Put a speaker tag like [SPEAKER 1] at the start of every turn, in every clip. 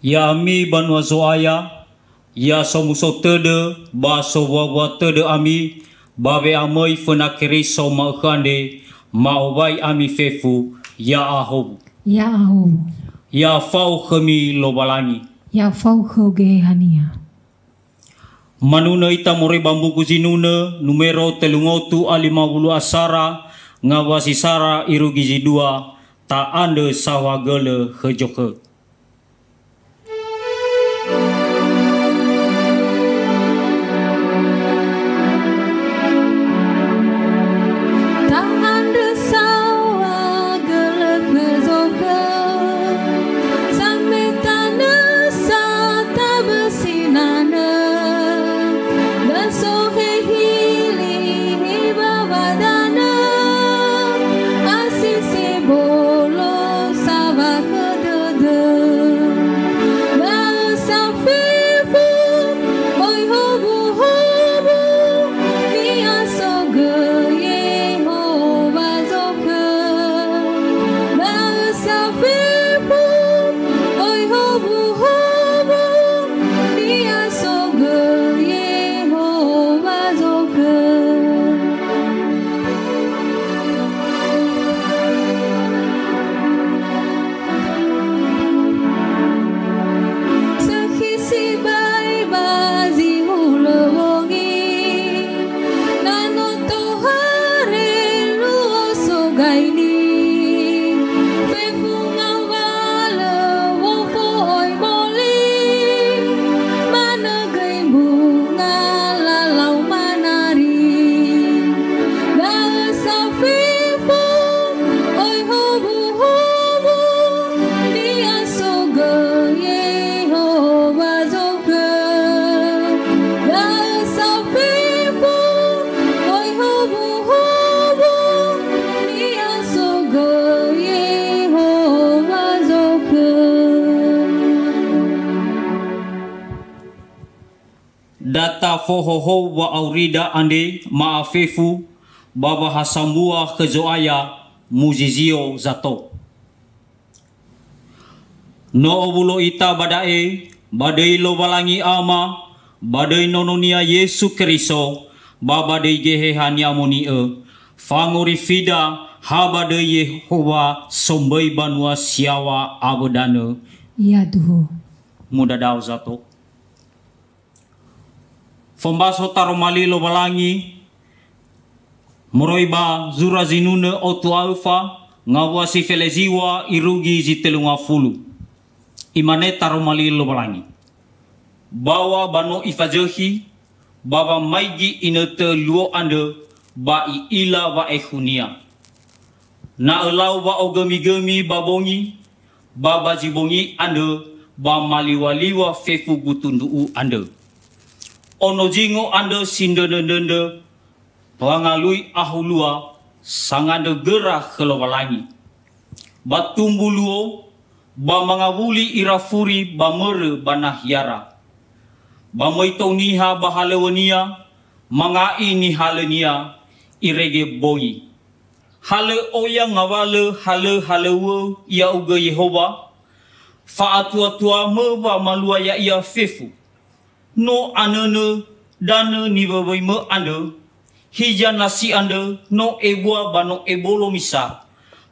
[SPEAKER 1] Ya ami banua zoaya, ya somuso tede, ba sowawa tede ami, babe amoi fenakiri so maukande, maubai ami fefu, ya ahobu.
[SPEAKER 2] Ya ahobu.
[SPEAKER 1] Ya fau kemi lobalangi.
[SPEAKER 2] Ya fau khoge hania.
[SPEAKER 1] Manuna ita more bambu kuzinuna, numero telungotu alimabulu asara, ngawasi sara irugizi dua, ta ande sawagele hejoke. Data fohoho wa aurida ande maafefu baba hasambua kezoaya muzizio zato. No obulo ita badae badai lobalangi ama badai nononia Yesu Kristo baba dei gehehania moni fangori fida habadai Yehova sombai banua siawa abadana.
[SPEAKER 2] Ya Tuhan.
[SPEAKER 1] Muda dau zato. Fambaso taromali lobalangi moroiba zura zinune otu alfa ngawasi feleziwa irugi zitelunga fulu imane taromali lobalangi bawa bano ifajehi baba maigi inete luo ande ba ila wa ehunia na elau ba ogemi-gemi babongi baba jibongi ande ba maliwaliwa fefu gutundu ande ono jingo ande sindende pangalui ahulua sangande gerah kelobalangi batumbuluo ba mangabuli irafuri ba mere banahyara ba moitoniha bahalewania mangai ni halenia irege boyi hale oya ngawale hale halewo ya uga Yehova fa atua me ba malua ya ia fefu no anene dana ni babai me ande hijan nasi ande no ebua bano ebolo misa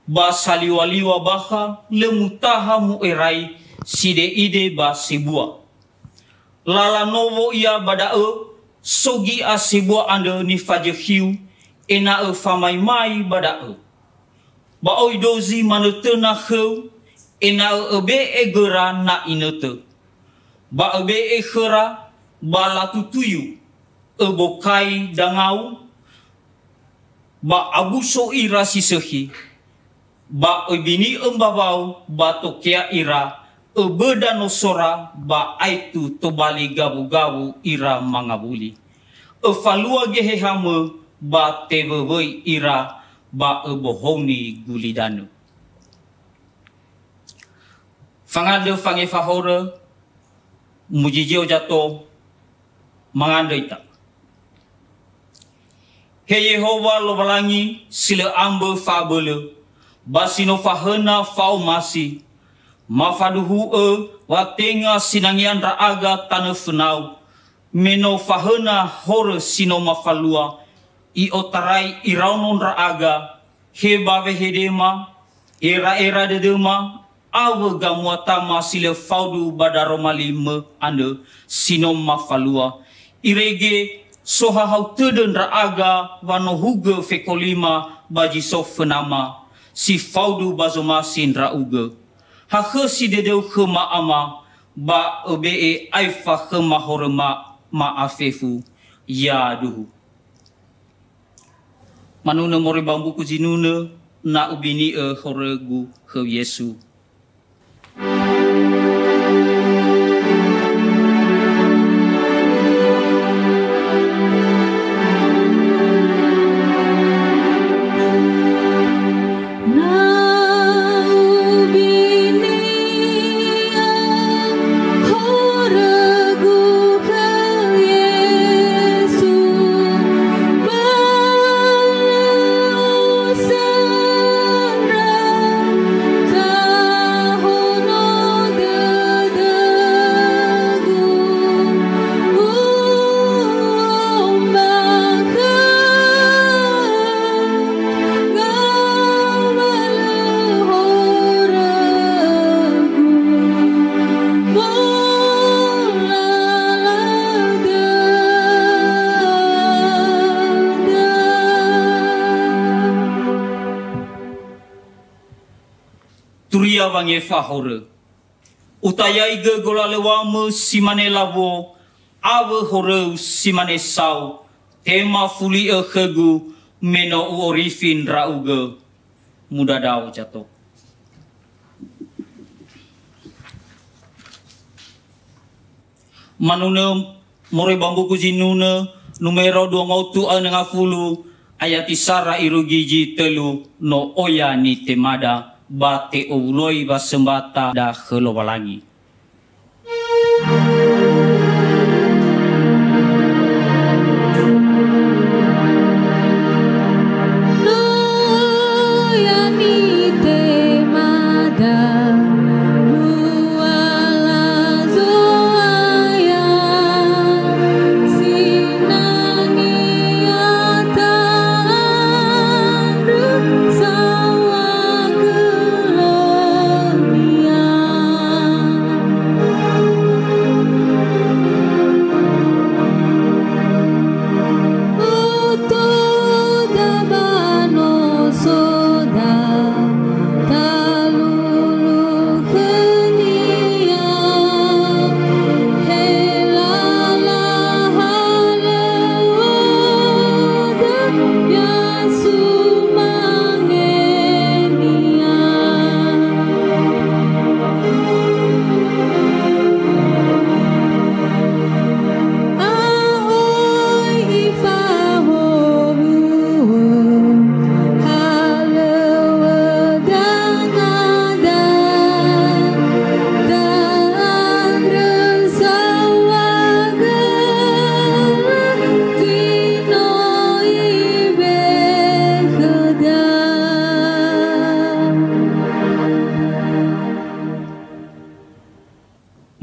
[SPEAKER 1] ba saliwaliwa baha lemutaha mu erai side ide ba sibua lala novo ia badae sogi a sibua ande ni fajehiu ena famai mai badae ba oidozi manetena heu ena ebe egera na inete ba ebe egera ba latutuyu ebokai dangau ba abuso ira sisehi ba ebini embabau ba tokea ira ebedanosora ba aitu tobali gabu-gabu ira mangabuli efalua gehehame ba tebewei ira ba ebohoni gulidanu fangade fange fahore mujijio jato mangandaita he Yehova lobalangi sila ambe fabele basino fahena fau masi mafaduhu watenga sinangian raaga tanah fenau, meno fahena hore sino mafalua, I otarai iraunon raaga, hebave hedema, era dedema, awe gamuatama sile faudu badaromali me ande sino mafalua, irege soha hau teden raaga wano huge fekolima baji sofenama, si faudu bazoma sin rauge. Hakhe si dedeu khema ama, ba ebe aifa khema horema maafefu, ya duhu. Manuna mori bambu kujinuna na ubini horegu he Yesu. Turia wange fahore. Utayai ge golalewamu simane labo, awe hore simane sau, tema fuli khegu meno uorifin rauge, mudadau jatuh. Manuna more bambu kujinuna numero 250 ayat isara irugiji telu no oya ni temada. Bate uloi basembata da kelobalangi.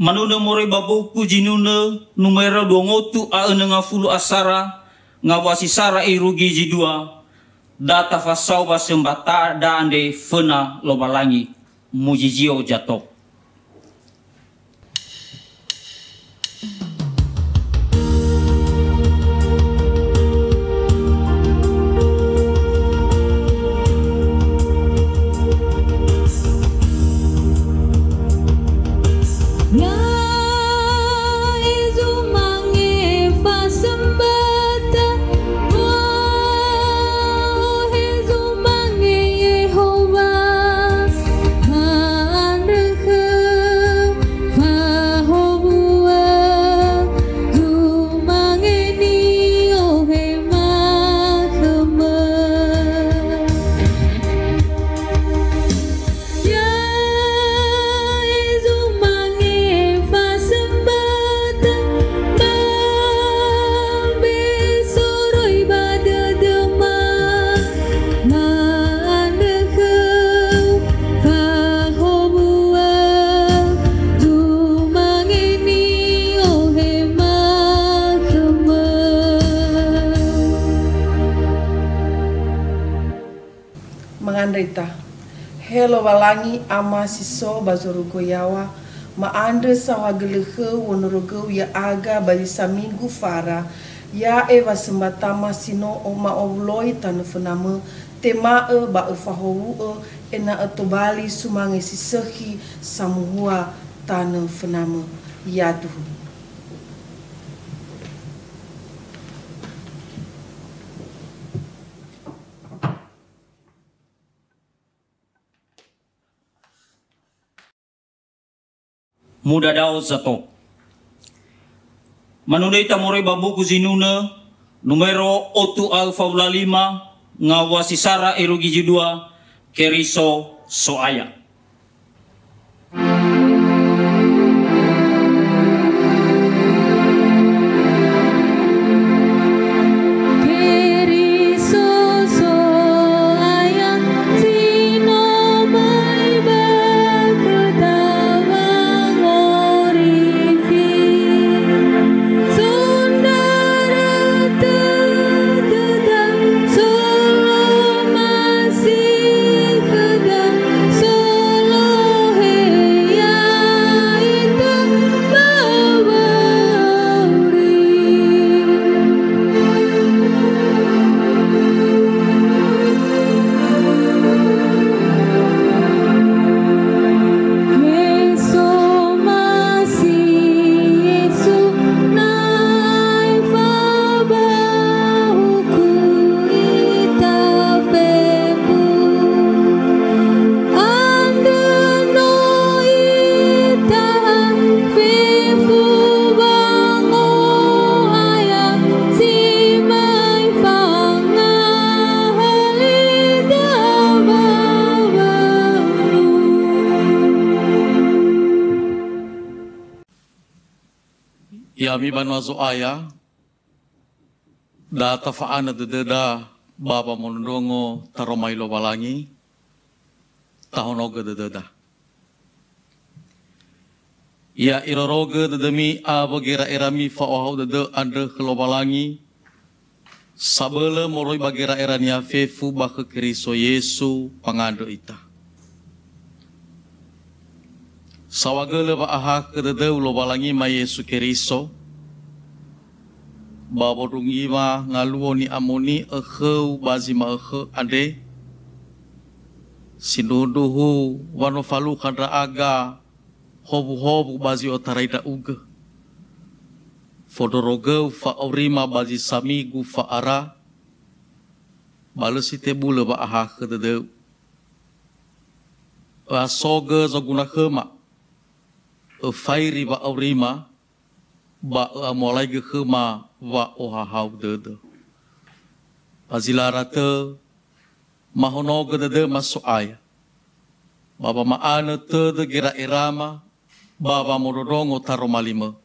[SPEAKER 1] Manuna more babuku jinuna numero 250 asara ngawasi sara irugi jidua data fasau basembata dande fena lobalangi mujijio jatuh.
[SPEAKER 3] Yehovah, Mangandrita. Hello walangi ama siso bazorugo yawa. Maandre sawagelehe wonorugo ya aga bali samigu fara. Ya eva sembatama sino oma ovloi tanufename. Tema ba fahowu ena atobali sumange sisehi samuhua tanufename. Yaduhu.
[SPEAKER 1] Muda daw zato. Manunay tamoray babuko zinuna, numero 8 alfa 5, nga wasisara erogi judua, keriso soaya.
[SPEAKER 4] Yami banwa zoaya data faana dededa baba monondongo taromailo walangi tahonoga dededa ya iroroga dedemi abagera erami faohau dede ande kelobalangi sabele moroi bagera erania fefu baka keriso Yesu pangando ita sawagele ba aha kedede ulo balangi ma Yesu keriso babodungi ma ngaluoni amoni ekheu bazima ekhe ade sinduduhu wano falu kandra aga hobu bazi otaraida uge fodoroge fa orima bazi samigu fa ara balesite bule ba aha kedede asoge zaguna khema fairi ba orima ba mulai ge khema wa ohahau dede pazilarate mahono dede masuk aya baba maana te de gira irama baba morodongo taromalima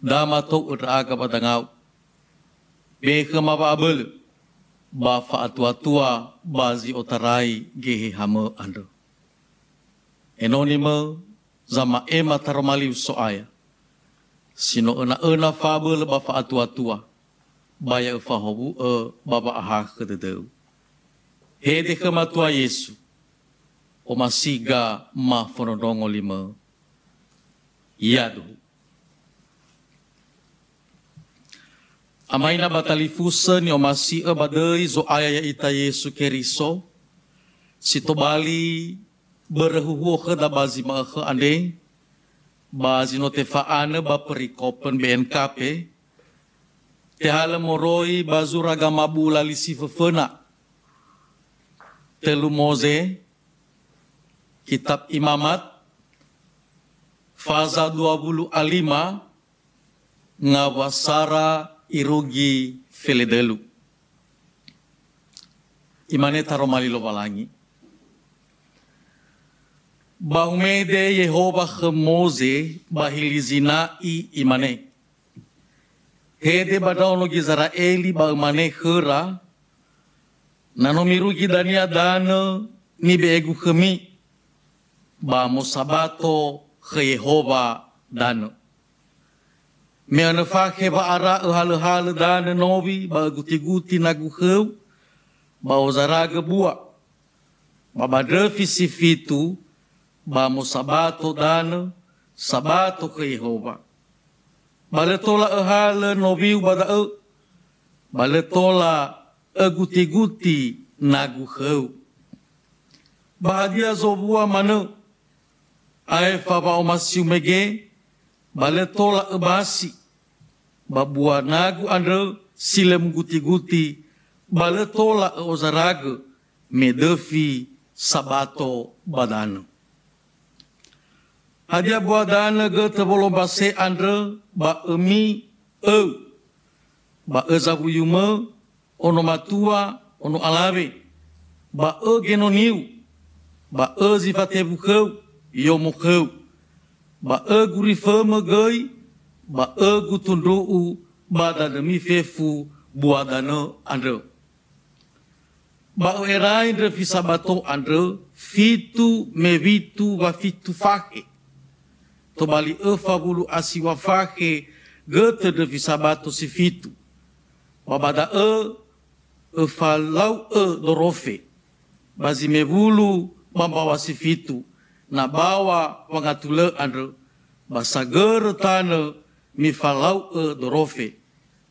[SPEAKER 4] dama to uraga badangau be khema ba abel ba fa atua bazi otarai gehe hama ando enonima zama ema taromali soaya sino ena fabel ba fa atua baya fa hobu baba aha kedeu hede kema tua Yesu o masiga ma fonodongo lima yadu amaina batalifusa ni o masi badei zo aya ita Yesu keriso sitobali berhuhu ke da bazi ma ke ande bazi no tefaane ba perikopen BNKP tehala moroi bazura gamabula lisi fefena telu moze kitab imamat faza 25 ngawasara irugi feledelu imane taromali lo balangi Bahumede Yehova Mose bahilizina I imane. Hede badauno Israeli bahumane hera. Nanomiru gidania dana ni beegu kemi. Ba mosabato ke Yehova dana. Meanafake ba ara hal dana novi ba guti-guti nagu heu. Ba ozaraga bua. Babadrefi si fitu, bamo sabato dana, sabato ke Yehova. Baletola ehala nobiu bada baletola guti-guti nagu heu. Bahagia zobua mana, aefa ba omasiu mege, baletola basi, babua nagu andre silem guti-guti, baletola ozaraga, medefi sabato badano. Hadia buadana ge tebolo base andre ba emi ba ezabuyuma ono matua ono alave ba genoniu ba zifatebukeu yomukeu ba gurifama gei ba gutunduu ba demi fefu buadana andre ba erai andre fisabato andre fitu mevitu wa fitu fahe to bali fabulu asiwa fahe gete de fisabato si fitu wabada falau dorofe bazi mebulu membawa si fitu na bawa wangatule andre basager tane mi falau dorofe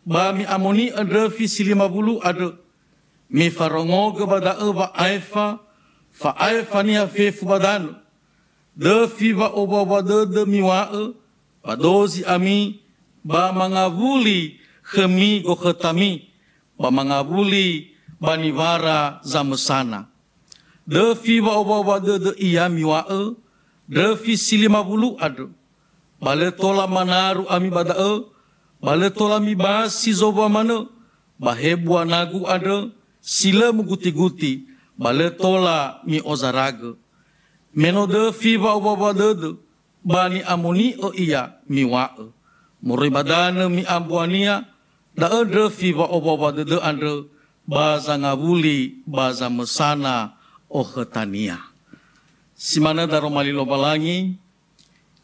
[SPEAKER 4] ba mi amoni andre fi silima bulu andre mi farongo ge bada ba aifa fa aifa ni afefu badano de fi ba oba de miwa padozi ami ba mangavuli khemi go khetami ba mangavuli banivara zamesana de fi ba oba de iya miwa de fi silima bulu ado bale tola manaru ami bada bale tola mi basi zoba mana bahebua nagu ado sila muguti-guti bale tola mi ozaraga meno de fi ba oba de bani amoni iya miwa muri badana mi ambuania da de fi ba oba de andre baza ngabuli baza mesana khetania simana daro malilo balangi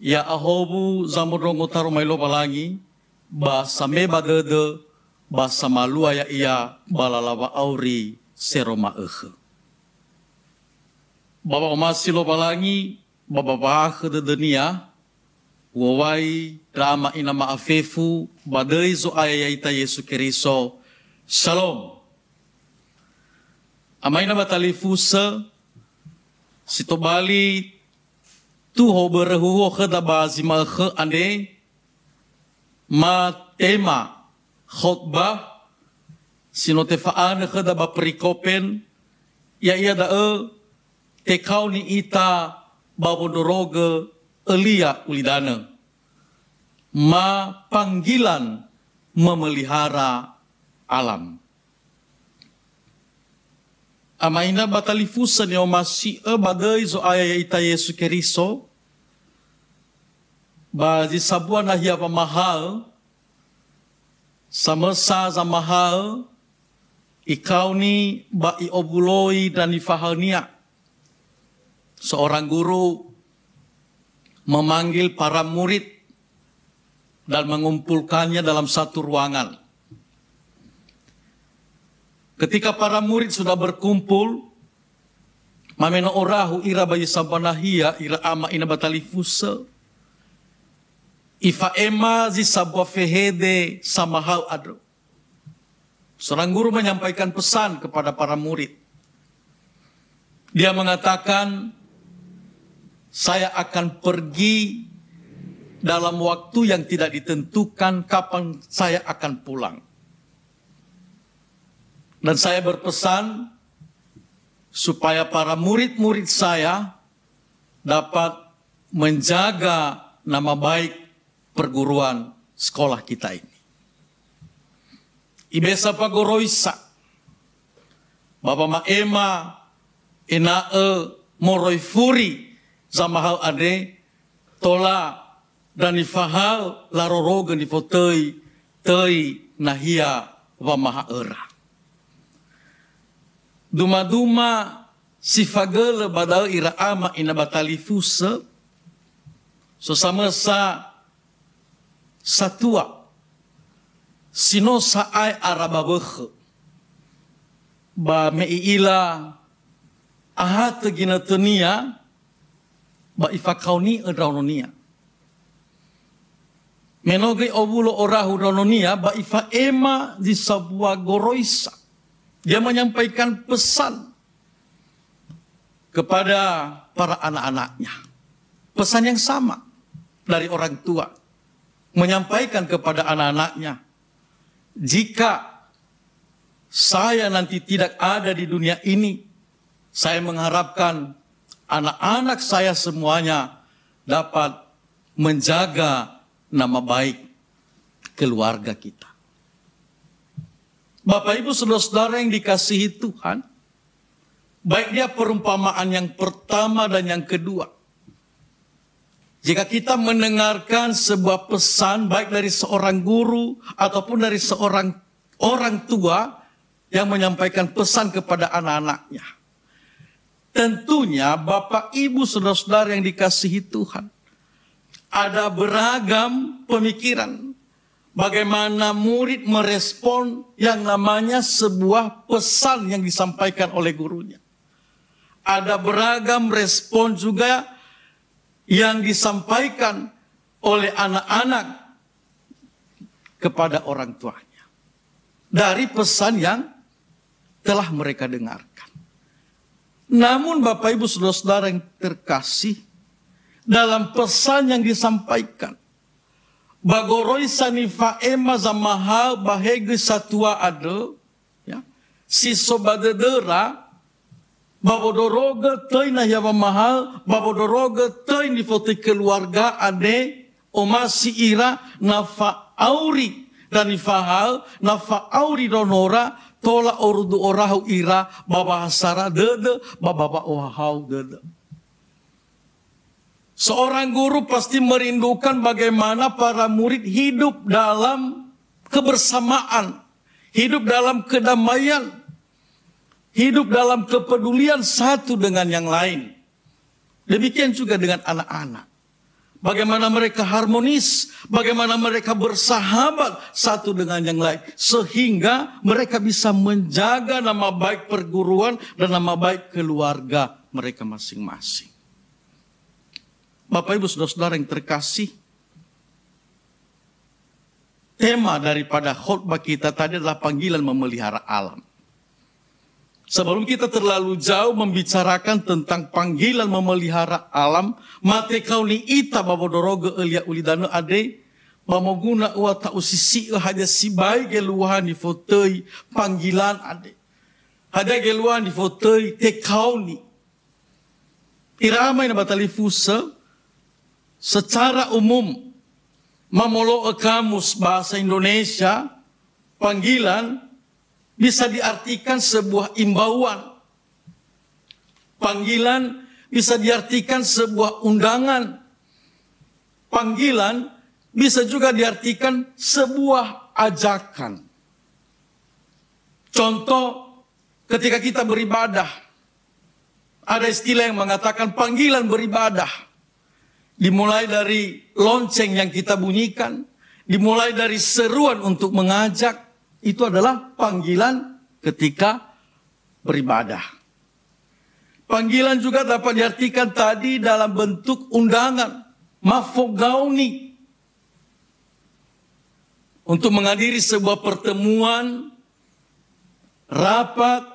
[SPEAKER 4] ya ahobu zamudrongo taro malilo balangi ba same badede ba samalua ya iya balalaba auri seroma Baba masilo balangi baba bah de dunia wawai drama inama afefu badai zo ayaita Yesu Keriso shalom amaina batalifusa sitobali tu hoberehu khada bazi ma khe ande ma tema khotbah sinotefaan khada ba perikopen ya ia da tekau ni ita babodoroge elia ulidana ma panggilan memelihara alam amaina batalifusan yo masih badai zo aya ita Yesu Keriso bazi sabua nahia pamahal samasa zamahal ikau ni ba iobuloi dan ifahania seorang guru memanggil para murid dan mengumpulkannya dalam satu ruangan. Ketika para murid sudah berkumpul, mameno orahu ira bayi sampanahia ira ama ina batalifusa, ifa ema zi sabwa fehede samahau ado. Seorang guru menyampaikan pesan kepada para murid. Dia mengatakan, saya akan pergi dalam waktu yang tidak ditentukan kapan saya akan pulang. Dan saya berpesan supaya para murid-murid saya dapat menjaga nama baik perguruan sekolah kita ini. Ibesa pagoroisa, Bapa maema, enae moroifuri, zamahal ade tola dan ifahal larorogan ifotei tei nahia wa mahaera duma sifagele badal ira ama ina batalifusa so sama sa satua sino saai arababekh ba meila aha tegina tenia ba ifakauni edraunonia. Menoge obulo orahu raunonia ba ifa ema di sebuah goroisa. Dia menyampaikan pesan kepada para anak-anaknya. Pesan yang sama dari orang tua. Menyampaikan kepada anak-anaknya, jika saya nanti tidak ada di dunia ini, saya mengharapkan anak-anak saya semuanya dapat menjaga nama baik keluarga kita. Bapak Ibu saudara-saudara yang dikasihi Tuhan, baik dia perumpamaan yang pertama dan yang kedua. Jika kita mendengarkan sebuah pesan baik dari seorang guru ataupun dari seorang orang tua yang menyampaikan pesan kepada anak-anaknya, tentunya Bapak Ibu saudara-saudara yang dikasihi Tuhan, ada beragam pemikiran bagaimana murid merespon yang namanya sebuah pesan yang disampaikan oleh gurunya. Ada beragam respon juga yang disampaikan oleh anak-anak kepada orang tuanya dari pesan yang telah mereka dengarkan. Namun Bapak Ibu saudara-saudara yang terkasih, dalam pesan yang disampaikan, bagoroi sanifa ema zamahal bahege satua ade, ya, si sobadedera, babodoroga teuing na yawa mahal, babodoroga teuing di foto keluarga ade, omasi ira nafa auri dan ifahal nafa auri donora tola orudu orahu ira babahasara dede bababa ohau dede. Seorang guru pasti merindukan bagaimana para murid hidup dalam kebersamaan, hidup dalam kedamaian, hidup dalam kepedulian satu dengan yang lain. Demikian juga dengan anak-anak. Bagaimana mereka harmonis, bagaimana mereka bersahabat satu dengan yang lain. Sehingga mereka bisa menjaga nama baik perguruan dan nama baik keluarga mereka masing-masing. Bapak Ibu saudara-saudara yang terkasih, tema daripada khotbah kita tadi adalah panggilan memelihara alam. Sebelum kita terlalu jauh membicarakan tentang panggilan memelihara alam, mate kauni ita babodoroge elia ulidano ade, mamoguna uata usisi haja sibai geluhan di fotoi panggilan ade. Haja geluhan di fotoi te kauni. Iramai na batali fusa, secara umum mamolo kamus bahasa Indonesia, panggilan bisa diartikan sebuah imbauan. Panggilan bisa diartikan sebuah undangan. Panggilan bisa juga diartikan sebuah ajakan. Contoh, ketika kita beribadah, ada istilah yang mengatakan panggilan beribadah. Dimulai dari lonceng yang kita bunyikan, dimulai dari seruan untuk mengajak, itu adalah panggilan ketika beribadah. Panggilan juga dapat diartikan tadi dalam bentuk undangan, mafogauni, untuk menghadiri sebuah pertemuan, rapat,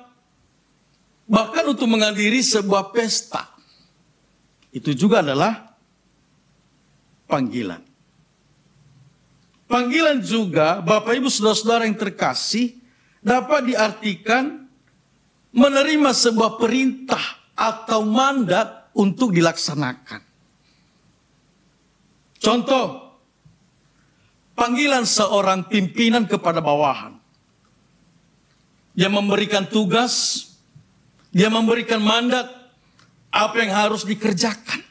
[SPEAKER 4] bahkan untuk menghadiri sebuah pesta. Itu juga adalah panggilan. Panggilan juga, Bapak Ibu saudara-saudara yang terkasih, dapat diartikan menerima sebuah perintah atau mandat untuk dilaksanakan. Contoh, panggilan seorang pimpinan kepada bawahan. Dia memberikan tugas, dia memberikan mandat, apa yang harus dikerjakan,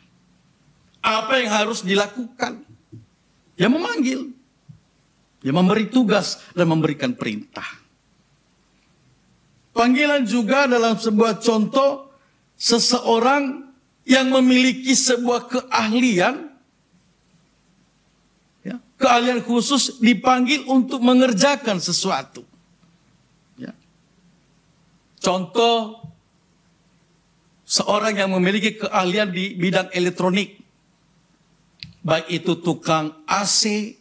[SPEAKER 4] apa yang harus dilakukan. Dia memanggil, dia memberi tugas dan memberikan perintah. Panggilan juga dalam sebuah contoh, seseorang yang memiliki sebuah keahlian, ya, keahlian khusus dipanggil untuk mengerjakan sesuatu. Ya. Contoh, seorang yang memiliki keahlian di bidang elektronik. Baik itu tukang AC,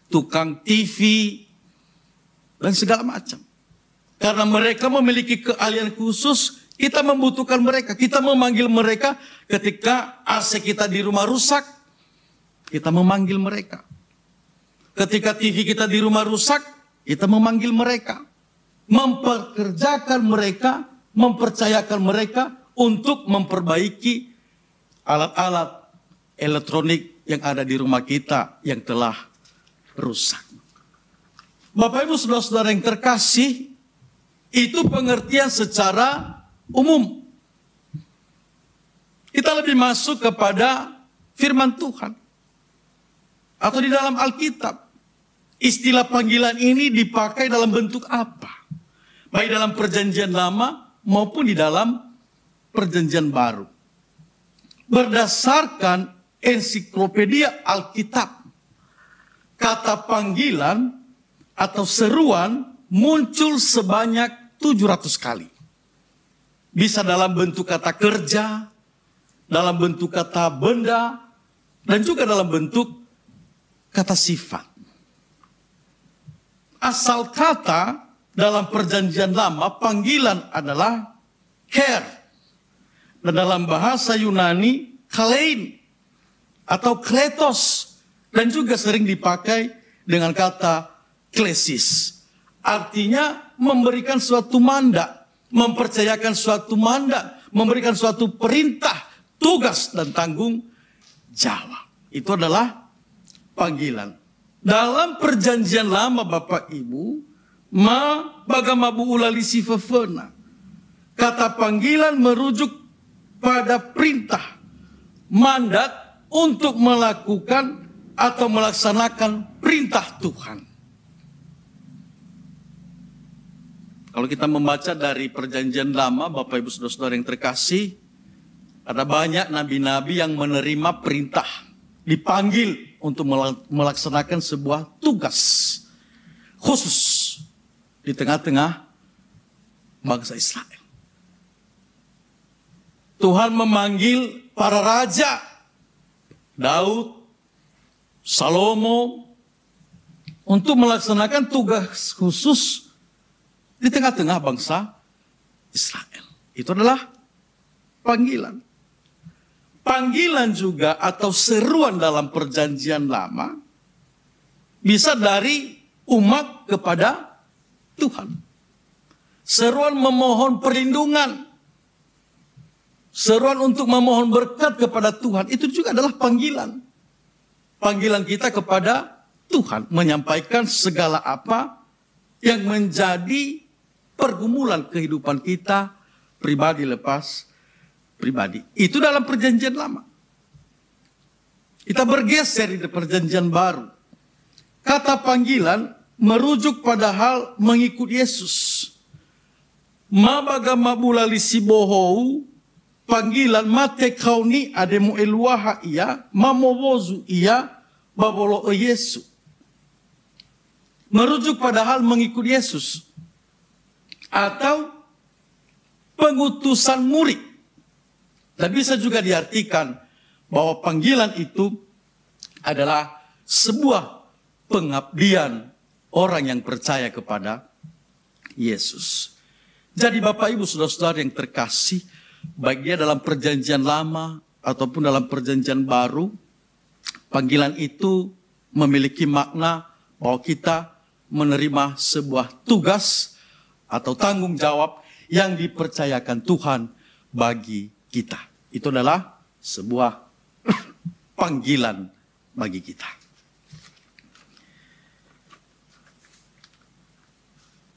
[SPEAKER 4] tukang TV, dan segala macam. Karena mereka memiliki keahlian khusus, kita membutuhkan mereka. Kita memanggil mereka ketika AC kita di rumah rusak, kita memanggil mereka. Ketika TV kita di rumah rusak, kita memanggil mereka. Memperkerjakan mereka, mempercayakan mereka untuk memperbaiki alat-alat elektronik yang ada di rumah kita yang telah rusak. Bapak Ibu saudara-saudara yang terkasih, itu pengertian secara umum. Kita lebih masuk kepada firman Tuhan. Atau di dalam Alkitab. Istilah panggilan ini dipakai dalam bentuk apa? Baik dalam perjanjian lama maupun di dalam perjanjian baru. Berdasarkan ensiklopedia Alkitab, kata panggilan atau seruan muncul sebanyak 700 kali. Bisa dalam bentuk kata kerja, dalam bentuk kata benda, dan juga dalam bentuk kata sifat. Asal kata dalam perjanjian lama, panggilan adalah care. Dan dalam bahasa Yunani, kalein atau kletos. Dan juga sering dipakai dengan kata klesis. Artinya memberikan suatu mandat, mempercayakan suatu mandat, memberikan suatu perintah, tugas dan tanggung jawab. Itu adalah panggilan. Dalam perjanjian lama Bapak Ibu, bagamabu ulalisi fefena. Kata panggilan merujuk pada perintah, mandat untuk melakukan atau melaksanakan perintah Tuhan. Kalau kita membaca dari perjanjian lama, Bapak Ibu Saudara-saudara yang terkasih, ada banyak nabi-nabi yang menerima perintah, dipanggil untuk melaksanakan sebuah tugas khusus di tengah-tengah bangsa Israel. Tuhan memanggil para raja, Daud, Salomo, untuk melaksanakan tugas khusus di tengah-tengah bangsa Israel. Itu adalah panggilan. Panggilan juga atau seruan dalam perjanjian lama bisa dari umat kepada Tuhan. Seruan memohon perlindungan. Seruan untuk memohon berkat kepada Tuhan. Itu juga adalah panggilan. Panggilan kita kepada Tuhan. Menyampaikan segala apa yang menjadi pergumulan kehidupan kita pribadi lepas pribadi. Itu dalam perjanjian lama. Kita bergeser di perjanjian baru. Kata panggilan merujuk pada hal mengikut Yesus. Mabagamabu sibohou, panggilan mate kauni ademu eluaha ia, mamowozu ia, babolo Yesus. Merujuk pada hal mengikut Yesus. Atau pengutusan murid. Dan bisa juga diartikan bahwa panggilan itu adalah sebuah pengabdian orang yang percaya kepada Yesus. Jadi Bapak Ibu Saudara-saudara yang terkasih, baik dia dalam perjanjian lama ataupun dalam perjanjian baru, panggilan itu memiliki makna bahwa kita menerima sebuah tugas atau tanggung jawab yang dipercayakan Tuhan bagi kita. Itu adalah sebuah panggilan bagi kita.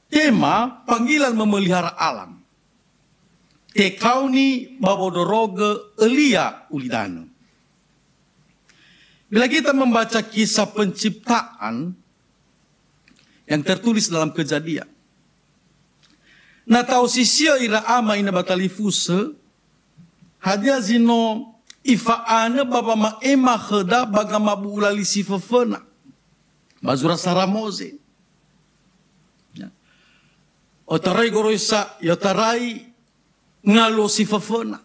[SPEAKER 4] Tema panggilan memelihara alam. Tekauni babodoroge elia ulidano. Bila kita membaca kisah penciptaan yang tertulis dalam Kejadian. Na tau sisia ira ama ina batalifuse hadia zino ifaana baba ma ema kheda bagama bulali sifafena bazura saramoze otarai goroisa yotarai ngalo si fafena.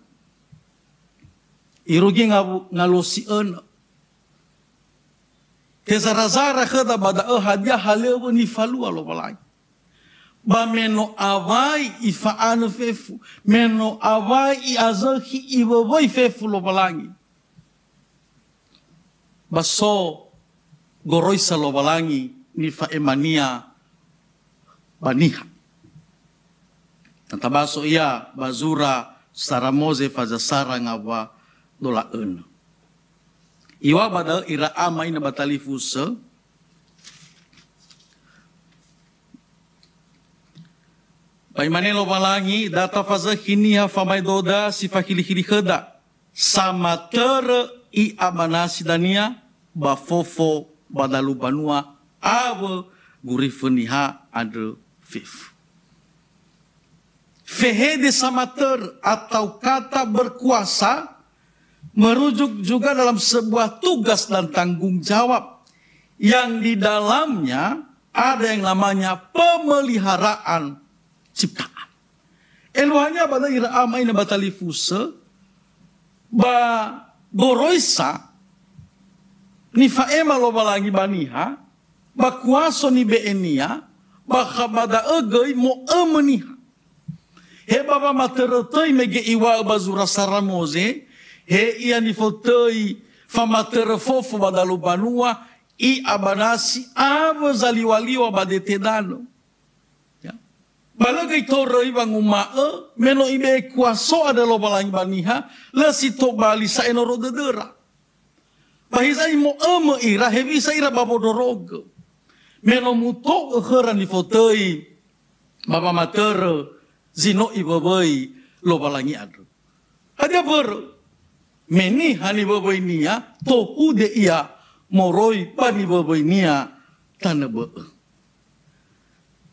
[SPEAKER 4] Irugi ngalo si ena. Kezara-zara kada bada hadiah halewa ni falua lo balai. Ba meno awai ifaanu fefu. Meno awai i azahi iwawai fefu lo balangi. Baso goroisa lo balangi ni fa emania baniha. Tantabaso ia bazura saramoze fazasara ngawa dola ena. Iwa bada ira amai na batali fusa. Paimanelo balangi data faza hinia famai doda si fakili-hili heda. Sama tere i abanasi dania bafofo badalu banua awe gurifeniha ada fif. Fehede sama ter atau kata berkuasa merujuk juga dalam sebuah tugas dan tanggung jawab yang di dalamnya ada yang namanya pemeliharaan ciptaan. Eluhanya pada ira amai na batali fusa ba goroisa ni faema lo balangi baniha ba kuaso ni beenia ba khabada egei mo emeniha. He baba materetoi mege iwa bazura saramoze. He ia ni fotoi famatere fofo badalu banua i abanasi ava zaliwaliwa badetedano. Ya. Balagai toroi bangumae meno ibe kuaso ada lo balangi baniha la sito bali sa enoro dedera. Bahisa imo eme ira he bisa ira babodorogo. Meno muto heran ni fotoi baba matere zino ibabai lo balangi adu. Ada ber meni hani babai nia tohu de ia moroi pani babai nia tanah be.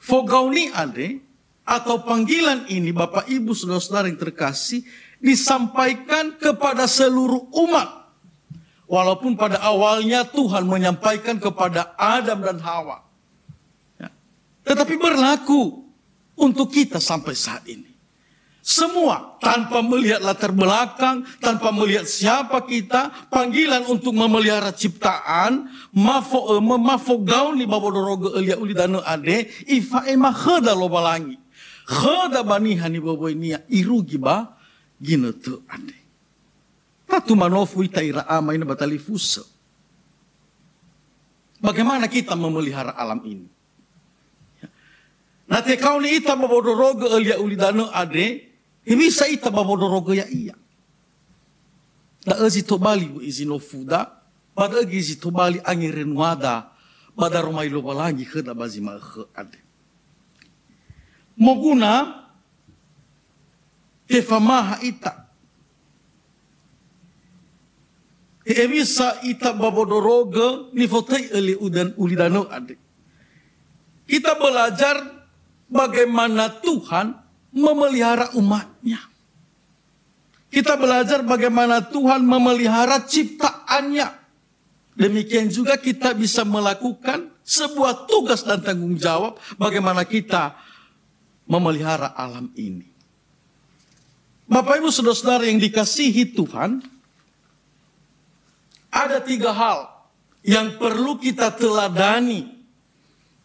[SPEAKER 4] Fogauni ade atau panggilan ini Bapak Ibu saudara-saudara yang terkasih disampaikan kepada seluruh umat. Walaupun pada awalnya Tuhan menyampaikan kepada Adam dan Hawa. Ya. Tetapi berlaku untuk kita sampai saat ini. Semua tanpa melihat latar belakang, tanpa melihat siapa kita, panggilan untuk memelihara ciptaan, mafo gauni babodorogo elia uli dano ade, ifa ema kheda lo balangi. Kheda baniha ni baboy nia irugi ba gino tu ade. Tatu manofu itaira amai na batali fusa. Bagaimana kita memelihara alam ini? Nate kau ni ita babodorogo elia uli dano ade, bisa ita babodorogo ya iya. Da ezi to bali bu izino fuda, pada ezi to bali angiren wada, pada rumai lo balangi kheda bazima khe ade. Moguna tefamaha ita. Bisa ita babodorogo ni fotai eli udan ulidano ade. Kita belajar bagaimana Tuhan memelihara umatnya. Kita belajar bagaimana Tuhan memelihara ciptaannya. Demikian juga kita bisa melakukan sebuah tugas dan tanggung jawab bagaimana kita memelihara alam ini. Bapak Ibu saudara-saudara yang dikasihi Tuhan, ada 3 hal yang perlu kita teladani.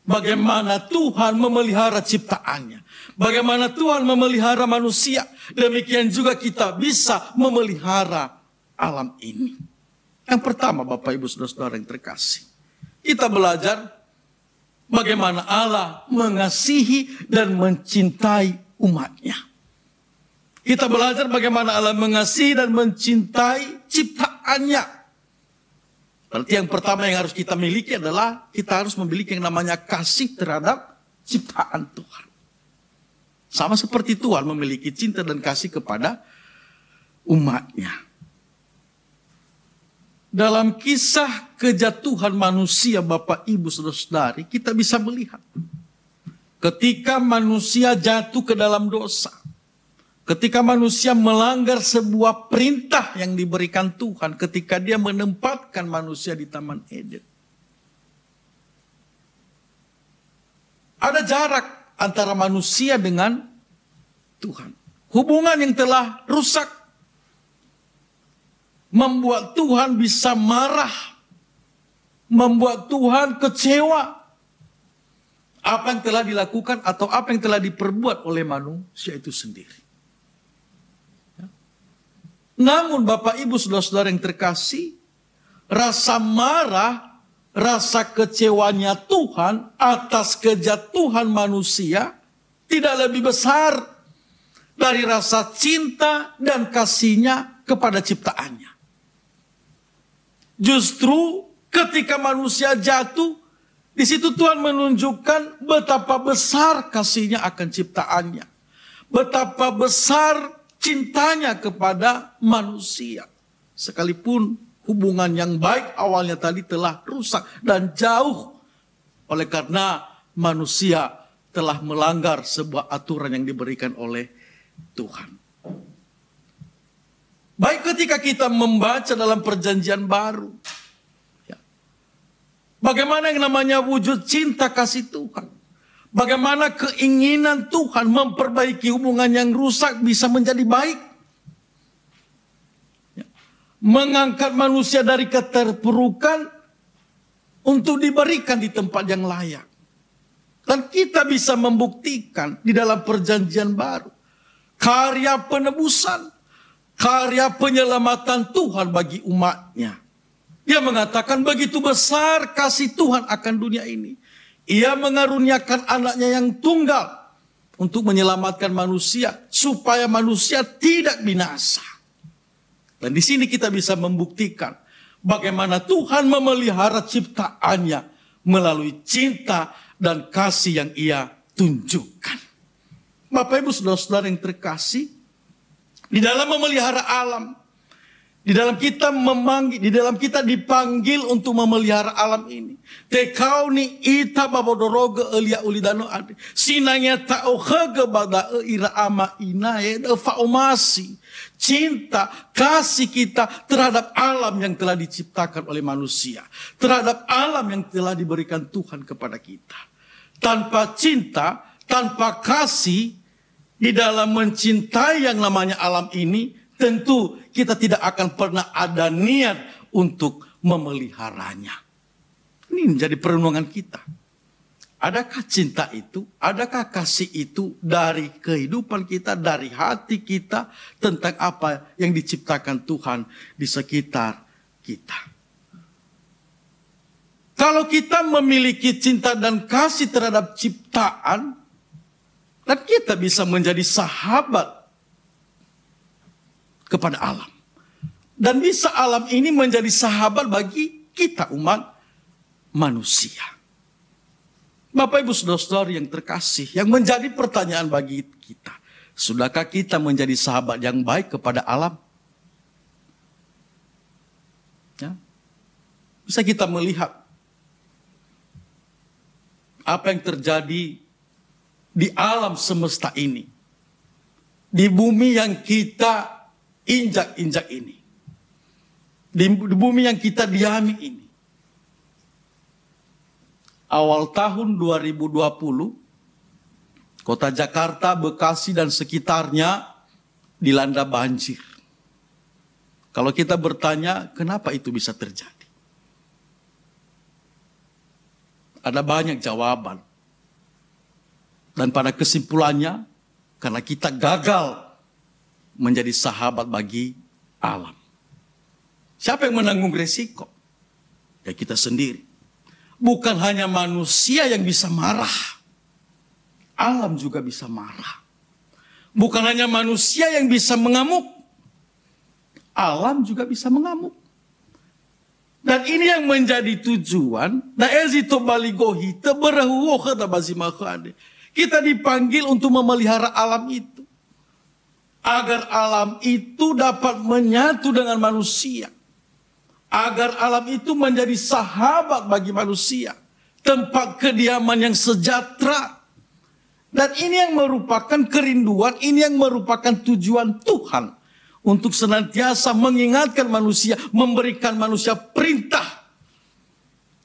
[SPEAKER 4] Bagaimana Tuhan memelihara ciptaannya. Bagaimana Tuhan memelihara manusia. Demikian juga kita bisa memelihara alam ini. Yang pertama Bapak Ibu saudara-saudara yang terkasih. Kita belajar bagaimana Allah mengasihi dan mencintai umatnya. Kita belajar bagaimana Allah mengasihi dan mencintai ciptaannya. Berarti yang pertama yang harus kita miliki adalah kita harus memiliki yang namanya kasih terhadap ciptaan Tuhan. Sama seperti Tuhan memiliki cinta dan kasih kepada umatnya. Dalam kisah kejatuhan manusia Bapak Ibu saudara-saudari, kita bisa melihat ketika manusia jatuh ke dalam dosa. Ketika manusia melanggar sebuah perintah yang diberikan Tuhan ketika dia menempatkan manusia di Taman Eden. Ada jarak antara manusia dengan Tuhan. hubungan yang telah rusak, membuat Tuhan bisa marah, membuat Tuhan kecewa. Apa yang telah dilakukan atau apa yang telah diperbuat oleh manusia itu sendiri. Namun Bapak Ibu Saudara-saudara yang terkasih, rasa marah, rasa kecewanya Tuhan atas kejatuhan manusia tidak lebih besar dari rasa cinta dan kasihnya kepada ciptaannya. Justru ketika manusia jatuh, di situ Tuhan menunjukkan betapa besar kasihnya akan ciptaannya. Betapa besar cintanya kepada manusia. Sekalipun hubungan yang baik awalnya tadi telah rusak dan jauh. Oleh karena manusia telah melanggar sebuah aturan yang diberikan oleh Tuhan. Baik ketika kita membaca dalam perjanjian baru. Bagaimana yang namanya wujud cinta kasih Tuhan. Bagaimana keinginan Tuhan memperbaiki hubungan yang rusak bisa menjadi baik. Mengangkat manusia dari keterpurukan untuk diberikan di tempat yang layak. Dan kita bisa membuktikan di dalam perjanjian baru. Karya penebusan, karya penyelamatan Tuhan bagi umatnya. Dia mengatakan begitu besar kasih Tuhan akan dunia ini. Ia mengaruniakan anaknya yang tunggal untuk menyelamatkan manusia supaya manusia tidak binasa. Dan di sini kita bisa membuktikan bagaimana Tuhan memelihara ciptaannya melalui cinta dan kasih yang Ia tunjukkan. Bapak Ibu Saudara-saudara yang terkasih, di dalam memelihara alam, di dalam kita dipanggil untuk memelihara alam ini. Tekau ni ita babodoroge elia ulidano ade. Sinangnya ta'o hege bada ira ama inae faomasi. Cinta, kasih kita terhadap alam yang telah diciptakan oleh manusia. Terhadap alam yang telah diberikan Tuhan kepada kita. Tanpa cinta, tanpa kasih, di dalam mencintai yang namanya alam ini, tentu kita tidak akan pernah ada niat untuk memeliharanya. Ini menjadi perenungan kita. Adakah cinta itu, adakah kasih itu dari kehidupan kita, dari hati kita tentang apa yang diciptakan Tuhan di sekitar kita? Kalau kita memiliki cinta dan kasih terhadap ciptaan, dan kita bisa menjadi sahabat kepada alam. Dan bisa alam ini menjadi sahabat bagi kita umat manusia. Bapak Ibu Saudara-saudara yang terkasih, yang menjadi pertanyaan bagi kita. Sudahkah kita menjadi sahabat yang baik kepada alam? Ya. Bisa kita melihat apa yang terjadi di alam semesta ini. Di bumi yang kita injak-injak ini. Di bumi yang kita diami ini. Awal tahun 2020, kota Jakarta, Bekasi dan sekitarnya dilanda banjir. Kalau kita bertanya, kenapa itu bisa terjadi? Ada banyak jawaban. Dan pada kesimpulannya, karena kita gagal menjadi sahabat bagi alam. Siapa yang menanggung resiko? Ya kita sendiri. Bukan hanya manusia yang bisa marah. Alam juga bisa marah. Bukan hanya manusia yang bisa mengamuk. Alam juga bisa mengamuk. Dan ini yang menjadi tujuan. Kita dipanggil untuk memelihara alam itu. Agar alam itu dapat menyatu dengan manusia. Agar alam itu menjadi sahabat bagi manusia. Tempat kediaman yang sejahtera. Dan ini yang merupakan kerinduan, ini yang merupakan tujuan Tuhan. Untuk senantiasa mengingatkan manusia, memberikan manusia perintah.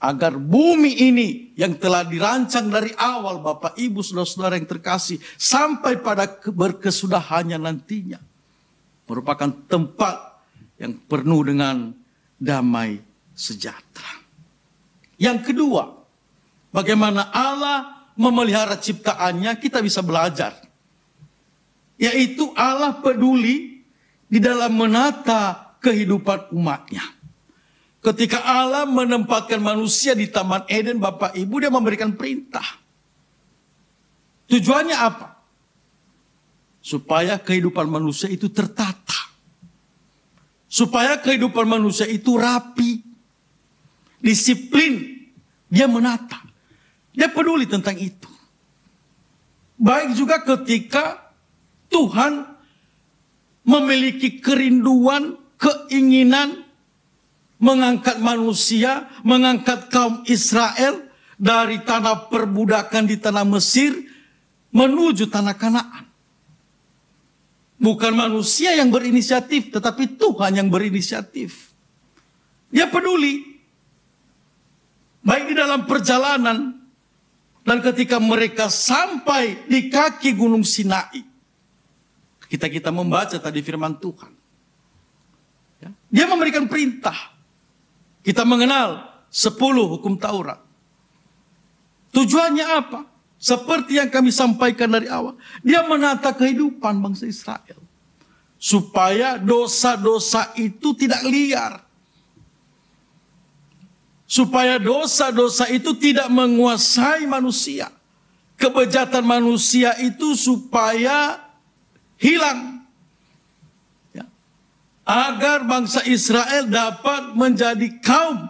[SPEAKER 4] agar bumi ini yang telah dirancang dari awal, Bapak Ibu saudara-saudara yang terkasih, sampai pada berkesudahannya nantinya, merupakan tempat yang penuh dengan damai sejahtera. Yang kedua, bagaimana Allah memelihara ciptaannya, kita bisa belajar. Yaitu Allah peduli di dalam menata kehidupan umatnya. Ketika Allah menempatkan manusia di Taman Eden, Bapak Ibu, dia memberikan perintah. Tujuannya apa? Supaya kehidupan manusia itu tertata. Supaya kehidupan manusia itu rapi. Disiplin. Dia menata. Dia peduli tentang itu. Baik juga ketika Tuhan memiliki kerinduan, keinginan mengangkat manusia, mengangkat kaum Israel dari tanah perbudakan di tanah Mesir menuju tanah Kanaan. Bukan manusia yang berinisiatif, tetapi Tuhan yang berinisiatif. Dia peduli. Baik di dalam perjalanan dan ketika mereka sampai di kaki Gunung Sinai. Kita membaca tadi firman Tuhan. Dia memberikan perintah. Kita mengenal 10 hukum Taurat. Tujuannya apa? Seperti yang kami sampaikan dari awal. Dia menata kehidupan bangsa Israel. Supaya dosa-dosa itu tidak liar. Supaya dosa-dosa itu tidak menguasai manusia. Kebejatan manusia itu supaya hilang. Ya. Agar bangsa Israel dapat menjadi kaum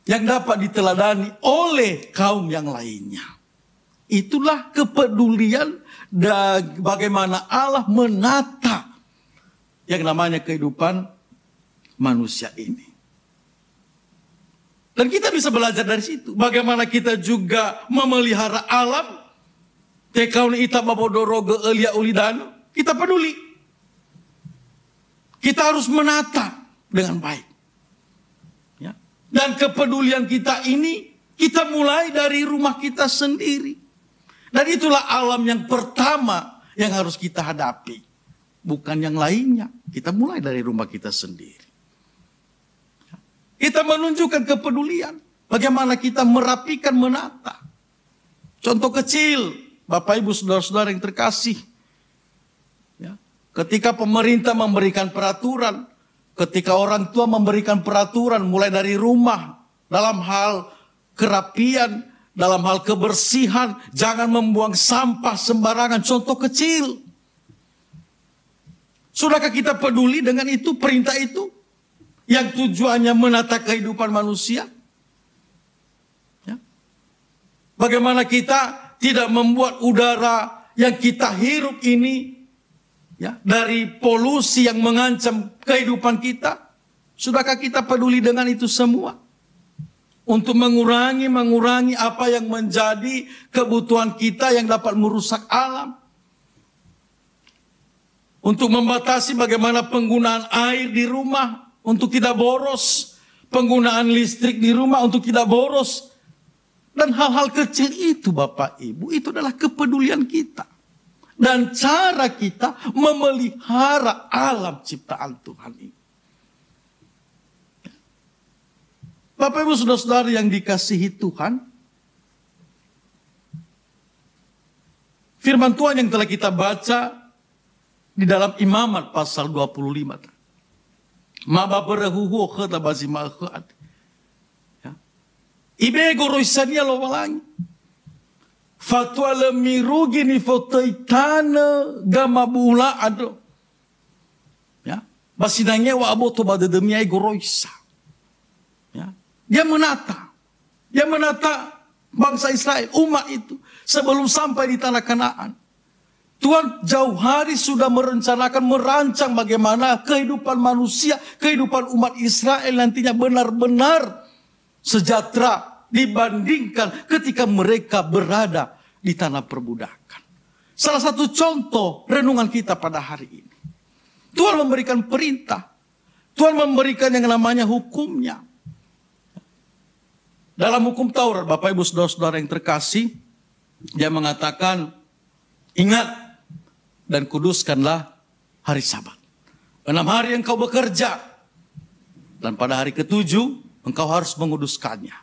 [SPEAKER 4] yang dapat diteladani oleh kaum yang lainnya. Itulah kepedulian dan bagaimana Allah menata yang namanya kehidupan manusia ini. Dan kita bisa belajar dari situ. Bagaimana kita juga memelihara alam. Tekaun ita babodoroge elia ulidano. Kita peduli. Kita harus menata dengan baik. Ya. Dan kepedulian kita ini, kita mulai dari rumah kita sendiri. Dan itulah alam yang pertama yang harus kita hadapi. Bukan yang lainnya. Kita mulai dari rumah kita sendiri. Ya. Kita menunjukkan kepedulian. Bagaimana kita merapikan, menata. Contoh kecil, Bapak Ibu saudara-saudara yang terkasih. Ketika pemerintah memberikan peraturan, ketika orang tua memberikan peraturan mulai dari rumah, dalam hal kerapian, dalam hal kebersihan, jangan membuang sampah sembarangan, contoh kecil. Sudahkah kita peduli dengan itu, perintah itu? Yang tujuannya menata kehidupan manusia? Ya. Bagaimana kita tidak membuat udara yang kita hirup ini ya, dari polusi yang mengancam kehidupan kita? Sudahkah kita peduli dengan itu semua? Untuk mengurangi apa yang menjadi kebutuhan kita yang dapat merusak alam. Untuk membatasi bagaimana penggunaan air di rumah untuk tidak boros. Penggunaan listrik di rumah untuk tidak boros. Dan hal-hal kecil itu Bapak Ibu, itu adalah kepedulian kita. Dan cara kita memelihara alam ciptaan Tuhan ini. Bapak Ibu saudara-saudara yang dikasihi Tuhan. Firman Tuhan yang telah kita baca di dalam Imamat pasal 25. Mababerehuhu khatabazimahat. Ibe goroisania lo walangi. Fatwa lemirugi ni fotaitana gamabula ado. Ya, basinangnya wa aboto badedemiai goroisa. Ya, dia menata bangsa Israel, umat itu sebelum sampai di tanah Kanaan. Tuhan jauh hari sudah merancang bagaimana kehidupan manusia, kehidupan umat Israel nantinya benar-benar sejahtera dibandingkan ketika mereka berada di tanah perbudakan. Salah satu contoh renungan kita pada hari ini. Tuhan memberikan perintah. Tuhan memberikan yang namanya hukumnya. Dalam hukum Taurat, Bapak Ibu Saudara-saudara yang terkasih, dia mengatakan, ingat dan kuduskanlah hari Sabat. 6 hari engkau bekerja, dan pada hari ke-7 engkau harus menguduskannya.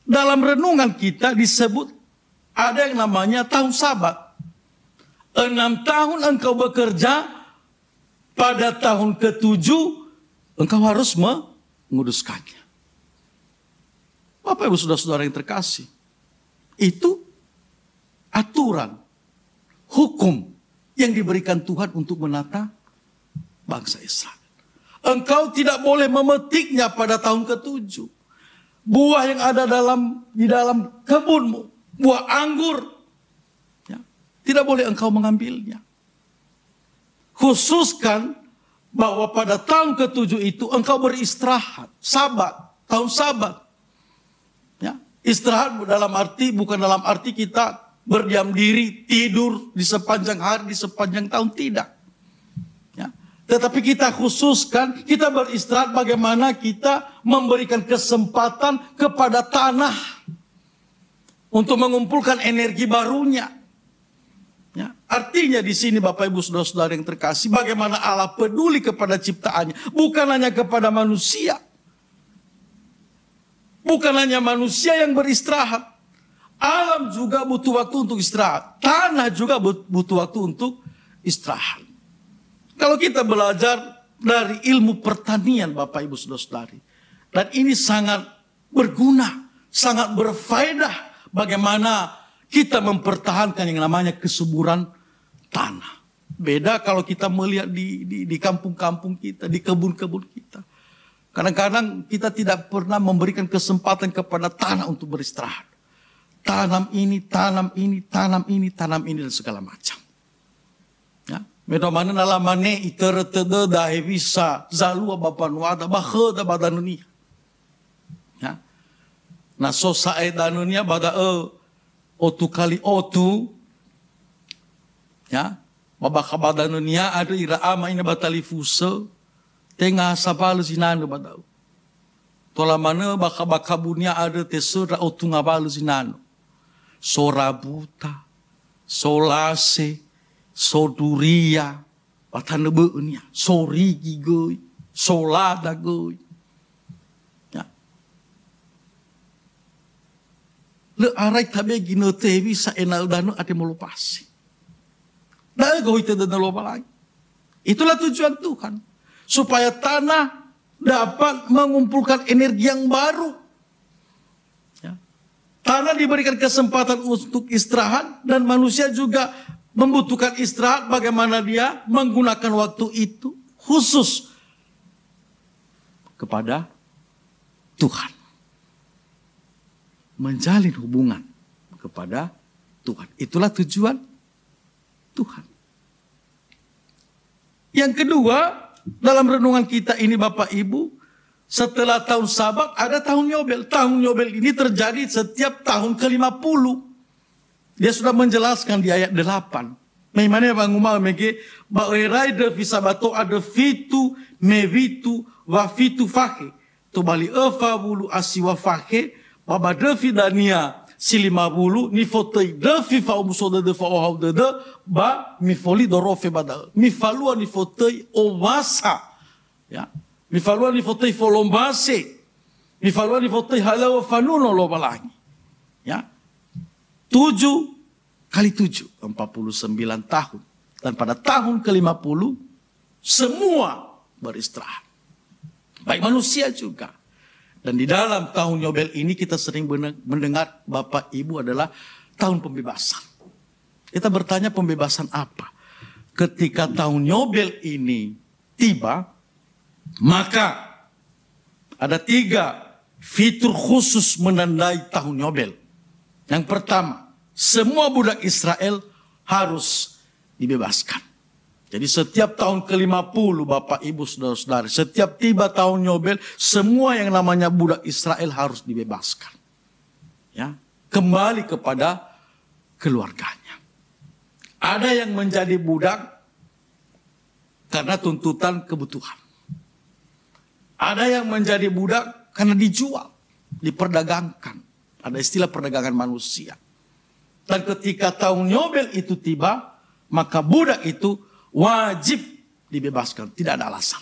[SPEAKER 4] Dalam renungan kita disebut ada yang namanya tahun Sabat. 6 tahun engkau bekerja, pada tahun ke-7 engkau harus menguduskannya. Bapak Ibu Saudara-saudara yang terkasih, itu aturan, hukum yang diberikan Tuhan untuk menata bangsa Israel. Engkau tidak boleh memetiknya pada tahun ke-7. Buah yang ada di dalam kebunmu, buah anggur, ya, tidak boleh engkau mengambilnya. Khususkan bahwa pada tahun ke-7 itu engkau beristirahat, Sabat, tahun Sabat. Ya, istirahat dalam arti bukan dalam arti kita berdiam diri, tidur di sepanjang hari, di sepanjang tahun, tidak. Tetapi kita khususkan, kita beristirahat bagaimana kita memberikan kesempatan kepada tanah untuk mengumpulkan energi barunya. Ya, artinya di sini Bapak Ibu Saudara-saudara yang terkasih, bagaimana Allah peduli kepada ciptaannya, bukan hanya kepada manusia. Bukan hanya manusia yang beristirahat. Alam juga butuh waktu untuk istirahat. Tanah juga butuh waktu untuk istirahat. Kalau kita belajar dari ilmu pertanian Bapak Ibu Saudara-saudari, dan ini sangat berguna, sangat berfaedah bagaimana kita mempertahankan yang namanya kesuburan tanah. Beda kalau kita melihat di kampung-kampung kita, di kebun-kebun kita. Kadang-kadang kita tidak pernah memberikan kesempatan kepada tanah untuk beristirahat. Tanam ini, tanam ini, tanam ini, tanam ini, dan segala macam. Ya. Medomana nalamane itertede dahe bisa zalua bapanuada bahada badanunia. Ya. Na so sae danunia bada otu kali otu. Ya. Babaka badanunia ada ira ama ina batali fusa. Tengah sabalu zinanu badau. Tolamana baka bunia ada tesura otu ngabalu zinanu. Sorabuta, solase, soduria, patanebeunya, sorigi goy, solada goy. Ya. Le arai tabe gino tebi sa enal danu ate melupasi. Dah goy te dana loba lagi. Itulah tujuan Tuhan, supaya tanah dapat mengumpulkan energi yang baru. Tanah diberikan kesempatan untuk istirahat, dan manusia juga membutuhkan istirahat. Bagaimana dia menggunakan waktu itu khusus kepada Tuhan. Menjalin hubungan kepada Tuhan. Itulah tujuan Tuhan. Yang kedua, dalam renungan kita ini Bapak Ibu, setelah tahun Sabat ada tahun Yobel. Tahun Yobel ini terjadi setiap tahun ke-50. Dia sudah menjelaskan di ayat 8. Memangnya Bang Umar mege baerai de fisabato ada fitu mevitu wa fitu fahe. To bali eva bulu asiwa fahe baba de fidania silima bulu ni fotei de fifa umusoda de fa ohau de ba mi foli dorofe bada. Mi falua ni fotei omasa. Ya. Mi falua ni fotei folombase. Mi falua ni fotei halawa fanuno loba lagi. Ya. 7 kali 7, 49 tahun. Dan pada tahun ke-50, semua beristirahat. Baik manusia juga. Dan di dalam tahun Yobel ini kita sering mendengar Bapak Ibu adalah tahun pembebasan. Kita bertanya pembebasan apa? Ketika tahun Yobel ini tiba, maka ada 3 fitur khusus menandai tahun Yobel. Yang pertama, semua budak Israel harus dibebaskan. Jadi setiap tahun ke-50 Bapak Ibu Saudara-saudara, setiap tiba tahun Yobel, semua yang namanya budak Israel harus dibebaskan. Ya, kembali kepada keluarganya. Ada yang menjadi budak karena tuntutan kebutuhan. Ada yang menjadi budak Karena dijual, diperdagangkan. Ada istilah perdagangan manusia. Dan ketika tahun Yobel itu tiba, maka budak itu wajib dibebaskan. Tidak ada alasan.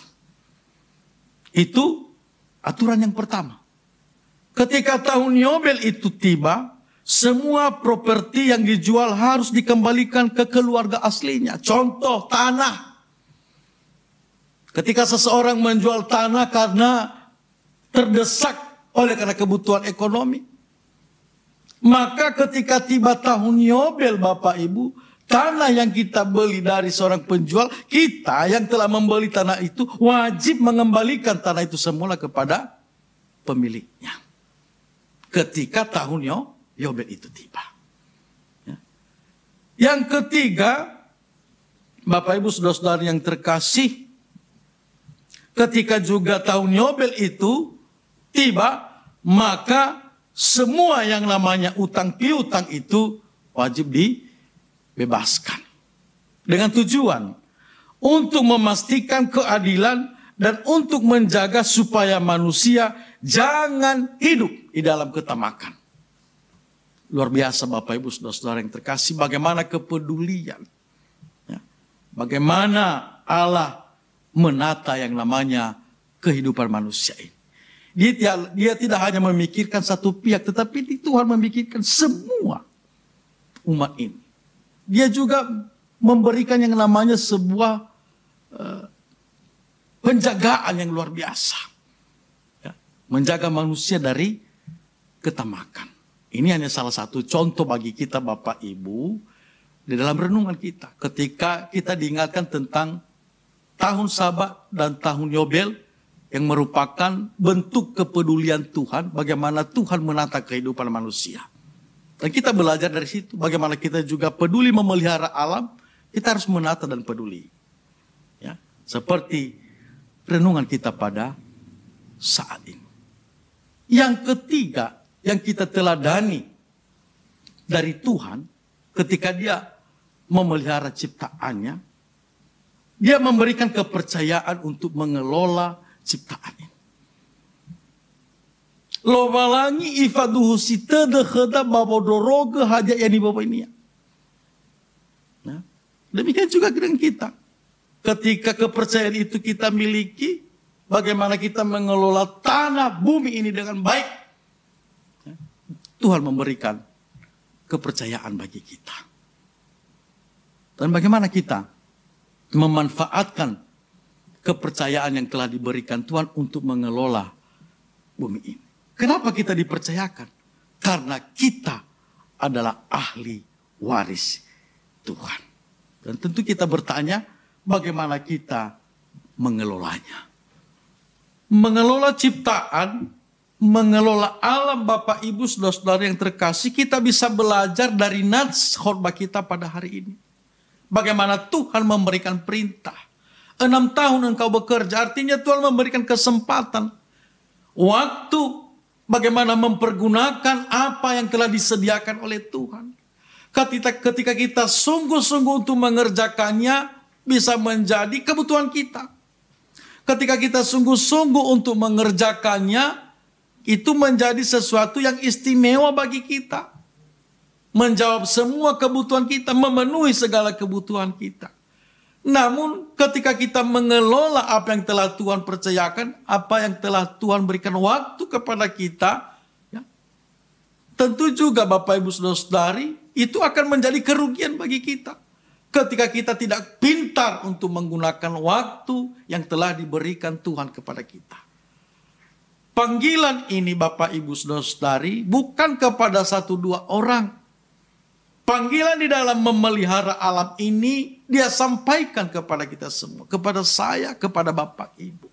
[SPEAKER 4] Itu aturan yang pertama. Ketika tahun Yobel itu tiba, semua properti yang dijual harus dikembalikan ke keluarga aslinya. Contoh, tanah. Ketika seseorang menjual tanah karena terdesak karena kebutuhan ekonomi, maka ketika tiba tahun Yobel, Bapak Ibu, tanah yang kita beli dari seorang penjual, kita yang telah membeli tanah itu wajib mengembalikan tanah itu semula kepada pemiliknya. Ketika tahun Yobel itu tiba. Yang ketiga, Bapak Ibu saudara-saudara yang terkasih, ketika juga tahun Yobel itu tiba, maka semua yang namanya utang piutang itu wajib dibebaskan. Dengan tujuan untuk memastikan keadilan dan untuk menjaga supaya manusia jangan hidup di dalam ketamakan. Luar biasa Bapak Ibu saudara-saudara yang terkasih, bagaimana kepedulian. Bagaimana Allah menata yang namanya kehidupan manusia ini. Dia tidak hanya memikirkan satu pihak, tetapi Tuhan memikirkan semua umat ini. Dia juga memberikan yang namanya sebuah penjagaan yang luar biasa. Menjaga manusia dari ketamakan. Ini hanya salah satu contoh bagi kita Bapak Ibu di dalam renungan kita. Ketika kita diingatkan tentang tahun Sabat dan tahun Yobel yang merupakan bentuk kepedulian Tuhan, bagaimana Tuhan menata kehidupan manusia. Dan kita belajar dari situ, bagaimana kita juga peduli memelihara alam, kita harus menata dan peduli. Ya, seperti renungan kita pada saat ini. Yang ketiga, yang kita teladani dari Tuhan ketika dia memelihara ciptaannya, dia memberikan kepercayaan untuk mengelola ciptaan ini. Lobalangi ifaduhu sita dekhada babodoroge haja yani bapak ini. Nah, demikian juga dengan kita. Ketika kepercayaan itu kita miliki, bagaimana kita mengelola tanah bumi ini dengan baik. Tuhan memberikan kepercayaan bagi kita. Dan bagaimana kita memanfaatkan kepercayaan yang telah diberikan Tuhan untuk mengelola bumi ini. Kenapa kita dipercayakan? Karena kita adalah ahli waris Tuhan. Dan tentu kita bertanya, bagaimana kita mengelolanya? Mengelola ciptaan, mengelola alam Bapak Ibu saudara-saudara yang terkasih, kita bisa belajar dari nats khotbah kita pada hari ini. Bagaimana Tuhan memberikan perintah. 6 tahun engkau bekerja, artinya Tuhan memberikan kesempatan. Waktu bagaimana mempergunakan apa yang telah disediakan oleh Tuhan. Ketika kita sungguh-sungguh untuk mengerjakannya, bisa menjadi kebutuhan kita. Ketika kita sungguh-sungguh untuk mengerjakannya, itu menjadi sesuatu yang istimewa bagi kita. Menjawab semua kebutuhan kita, memenuhi segala kebutuhan kita. Namun ketika kita mengelola apa yang telah Tuhan percayakan, apa yang telah Tuhan berikan waktu kepada kita, ya, tentu juga Bapak Ibu Saudara-saudari, itu akan menjadi kerugian bagi kita. Ketika kita tidak pintar untuk menggunakan waktu yang telah diberikan Tuhan kepada kita. Panggilan ini Bapak Ibu Saudara-saudari bukan kepada 1-2 orang. Panggilan di dalam memelihara alam ini dia sampaikan kepada kita semua. Kepada saya, kepada Bapak Ibu.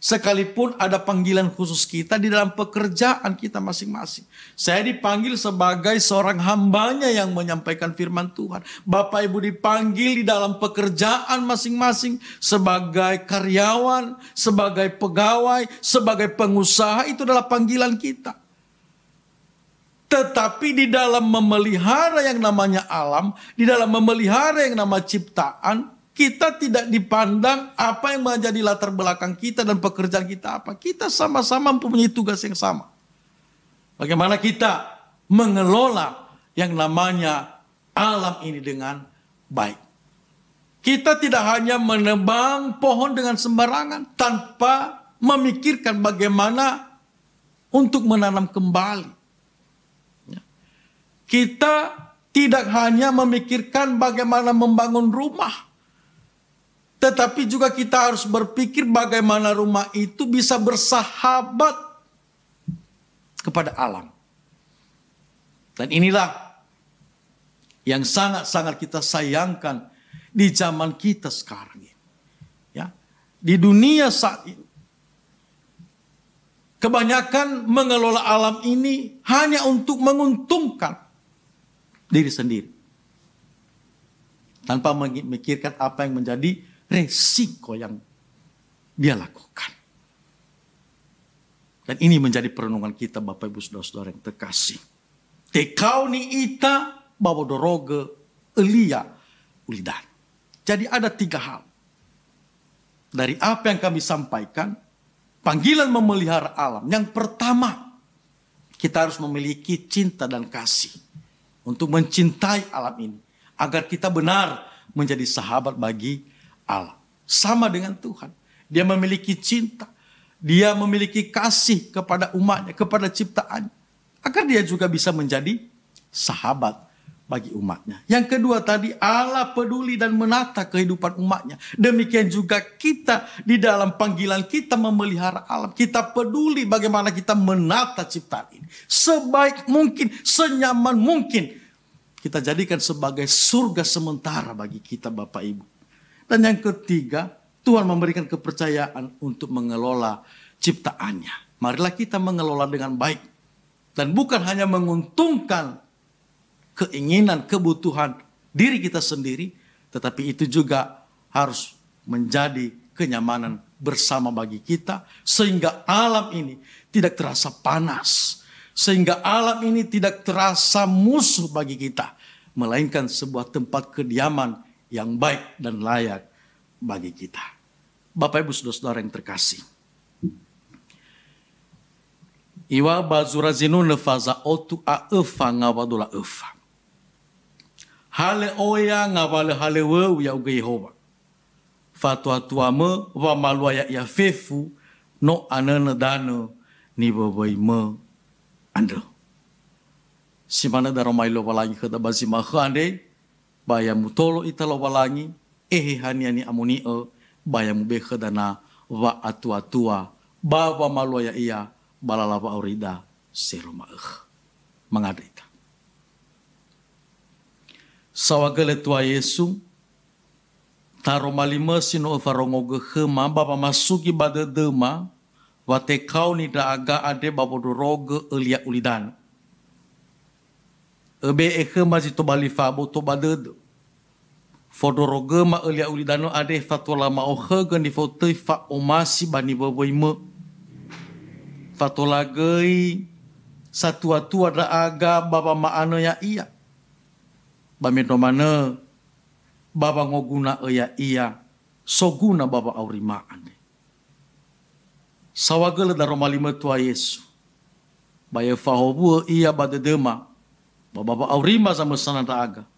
[SPEAKER 4] Sekalipun ada panggilan khusus kita di dalam pekerjaan kita masing-masing. Saya dipanggil sebagai seorang hambanya yang menyampaikan firman Tuhan. Bapak Ibu dipanggil di dalam pekerjaan masing-masing. Sebagai karyawan, sebagai pegawai, sebagai pengusaha, itu adalah panggilan kita. Tetapi di dalam memelihara yang namanya alam, di dalam memelihara yang namanya ciptaan, kita tidak dipandang apa yang menjadi latar belakang kita dan pekerjaan kita apa. Kita sama-sama mempunyai tugas yang sama. Bagaimana kita mengelola yang namanya alam ini dengan baik. Kita tidak hanya menebang pohon dengan sembarangan tanpa memikirkan bagaimana untuk menanam kembali. Kita tidak hanya memikirkan bagaimana membangun rumah, tetapi juga kita harus berpikir bagaimana rumah itu bisa bersahabat kepada alam. Dan inilah yang sangat-sangat kita sayangkan di zaman kita sekarang ini. Ya, di dunia saat ini. Kebanyakan mengelola alam ini hanya untuk menguntungkan diri sendiri. Tanpa memikirkan apa yang menjadi resiko yang dia lakukan. Dan ini menjadi perenungan kita Bapak Ibu Saudara-saudara yang terkasih. Tekau ni ita babodoroge elia ulidan. Jadi ada 3 hal. Dari apa yang kami sampaikan, panggilan memelihara alam. Yang pertama, kita harus memiliki cinta dan kasih. Untuk mencintai alam ini. Agar kita benar menjadi sahabat bagi Allah. Sama dengan Tuhan. Dia memiliki cinta. Dia memiliki kasih kepada umatnya, kepada ciptaannya. Agar dia juga bisa menjadi sahabat bagi umatnya. Yang kedua tadi, Allah peduli dan menata kehidupan umatnya. Demikian juga kita di dalam panggilan kita memelihara alam. Kita peduli bagaimana kita menata ciptaan ini. Sebaik mungkin, senyaman mungkin. Kita jadikan sebagai surga sementara bagi kita Bapak Ibu. Dan yang ketiga, Tuhan memberikan kepercayaan untuk mengelola ciptaannya. Marilah kita mengelola dengan baik. Dan bukan hanya menguntungkan keinginan, kebutuhan diri kita sendiri. Tetapi itu juga harus menjadi kenyamanan bersama bagi kita. Sehingga alam ini tidak terasa panas. Sehingga alam ini tidak terasa musuh bagi kita. Melainkan sebuah tempat kediaman yang baik dan layak bagi kita. Bapak Ibu Saudara-saudara yang terkasih. Iwa bazurazinu nefaza otu a efa ngawadula efa. Hale oya ngawale hale weu ya uge Yehova. Fatua tuame wa malwaya ya fefu no anana dano ni boboi me ando. Simana daro mailo walangi kada basima khande baya mutolo italo walangi ehe haniani amuni baya mube khadana wa atua bawa malwaya iya balalava aurida seroma mangada ita. Sawagale tua Yesu taro malima sino farongo gehema bapa masuki bade dema wate kau ni da aga ade babodoroge elia ulidan. Ebe eke mazito balifabo to badede. Fodoroge ma elia ulidano ade fatola ma ohegen di fotoi fa omasi bani boboime. Fatola gei satua-tua da aga baba maano ya iya. Bamito mana baba ngoguna ya iya. Soguna baba aurima ane. Sawagele da romalima tua Yesu. Baya fahobu iya badedema. Baba aurima sama sana da aga.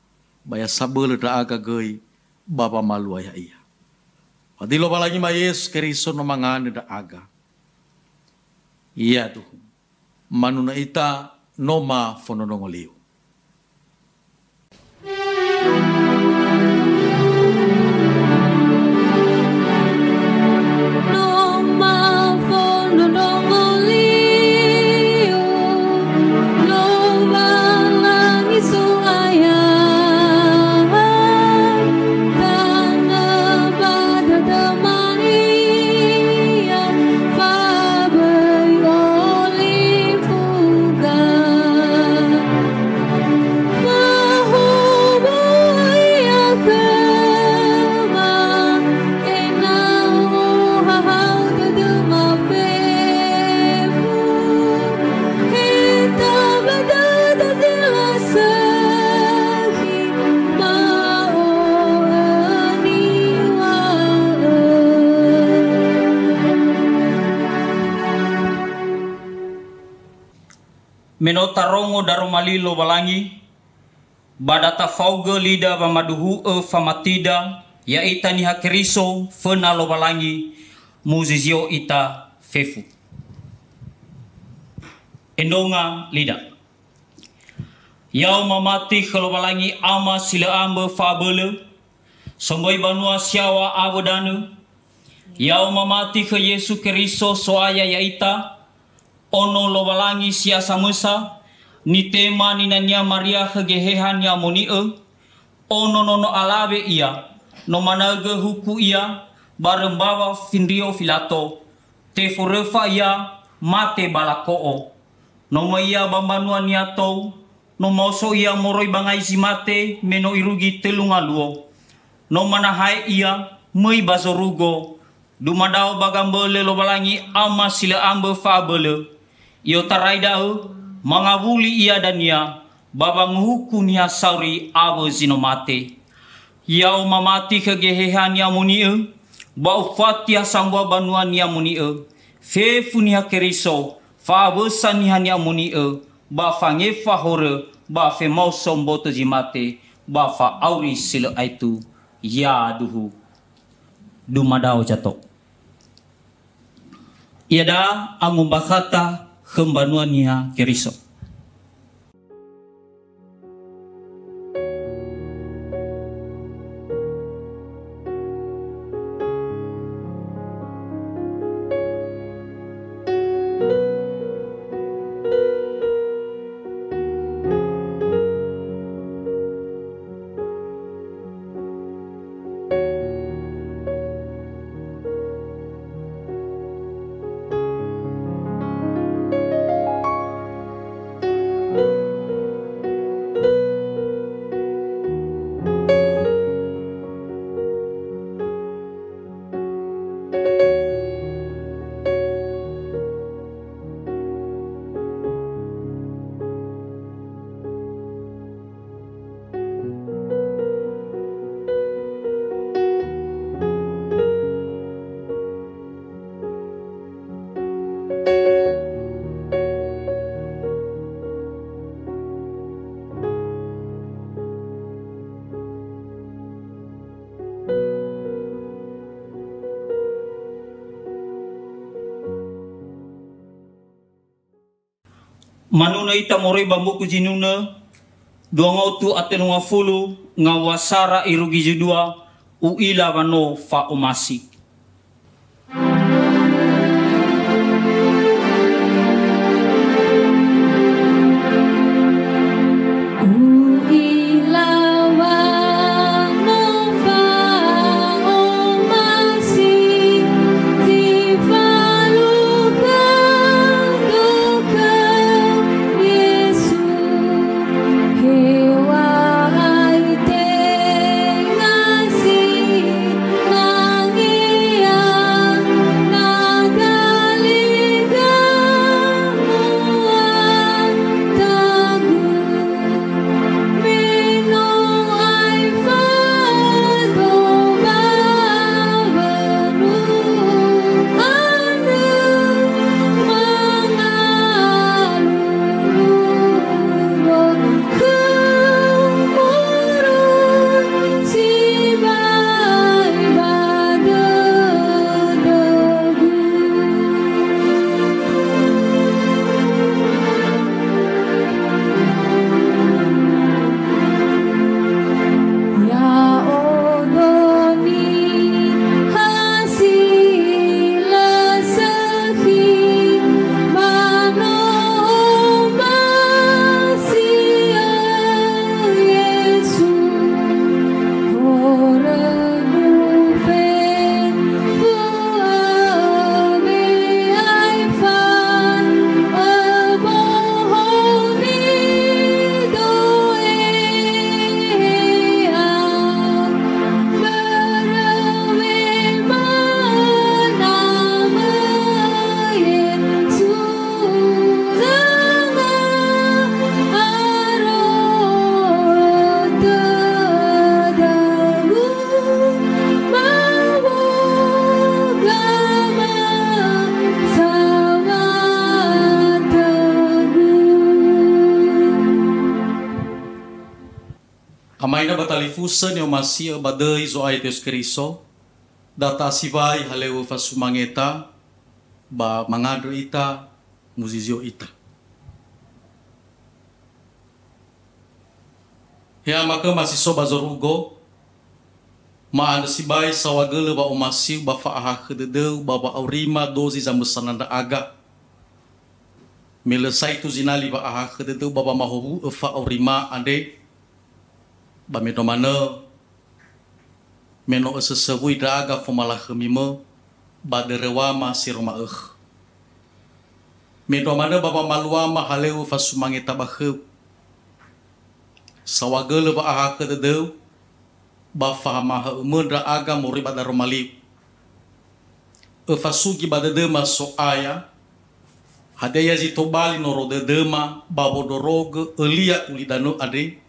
[SPEAKER 4] Baya sabele da aga gei baba malu ya iya. Padilo balagi ma Yesus keriso no mangane da aga. Iya tuh. Manuna ita noma fononongoliu.
[SPEAKER 1] menotarongo daromalilo balangi, badata fauge lida bamaduhu famatida, ya ita ni hakeriso fenalo balangi, muzizio ita fefu. Endonga lida. Yau mamati kalau balangi ama sila amba fabele, somboi banua siawa abodanu. Yau mamati ke Yesu Keriso soaya yaita, ono lo balangi siasa mesa, ni tema ni nanya Maria kegehehan ya moni ono nono alabe ia, no managa huku ia, bareng bawa findio filato, te forefa ia, mate balakoo, no ia bambanuan niato, no moso ia moroi bangai si mate, meno irugi telungaluo, no manahai ia, mei bazorugo, dumadao bagambele lo balangi ama sila ambe fabele, iyo taraidao, mangabuli ia dan ia, babang huku nia sauri abo zinomate. Yau mamati kegehehan ya munie, bau fatia sangwa banuan ya munie, fefu nia keriso, fa besan nia munie, ba fange fa hore, ba fe mau somboto jimate, ba fa auri sila aitu, ya duhu, dumadao jatok. Iada angumbakata kembanuannya keriso. Manuna ita moroi bambuku jinuna, dua ngautu atenua fulu, ngawasara irugi judua, uila bano fa umasi.
[SPEAKER 5] Hewa ai te ngasi
[SPEAKER 4] Maina batalifusan yung masih badai zo ay Teos Kristo. Data sibay halewo fa sumangeta ba mangado ita muzizyo ita. Hea maka masih so bazorugo maano sibay sa wagele ba umasiw ba faaha kededeu ba aurima dozi zambesananda aga. Melesai tu zinali ba aha kededeu ba mahobu fa aurima ande ba medomana meno sesebui daga fomalah kemime ba derewama sirma medomana baba maluama haleu fa sumangeta ba sawagele ba aha kededeu ba fahama mendra aga muri badar mali fasugi badedema so aya hadaya zitobali noro dedema babodoroge elia ulidano ade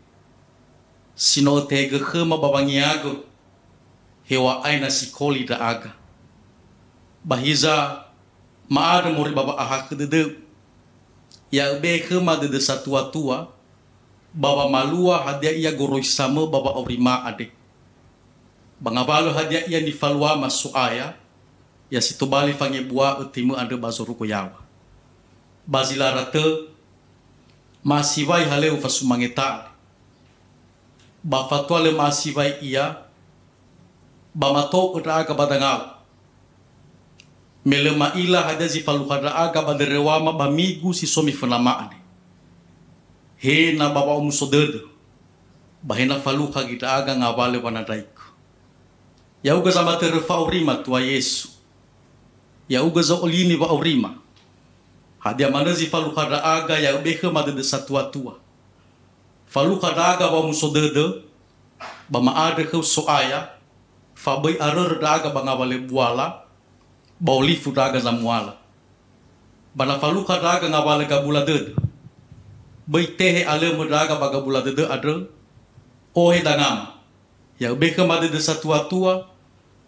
[SPEAKER 4] sino tege khema babangiago hewa aina sikoli da aga bahiza maada muri baba aha kedede ya be khema de satua tua baba malua hadia ia goroi sama baba aurima ade bangabalo hadia ia ni falwa masuaya ya situbali fange bua utimu ande bazoruko yawa bazilarate masivai haleu fasumangeta ba fatwa le masivai ia ba mato udaga badangau melema ila hadia zi faluhada aga baderewama ba migu si somi fanamaane he na baba umusodede bahena faluha gita aga ngawale wanadaik ya uga zama terefa urima tua Yesu ya uga za olini ba urima hadia manazi faluha da aga ya ubeke madede satua tua faluha da aga ba musodede ba maade ke soaya fa bai arer da aga ba ngawale buala ba olifu da aga zamuala bana faluha da aga ngawale gabula dede bai tehe ale mo da aga ba gabula dede adre ohe dangam ya ubeke madede satua tua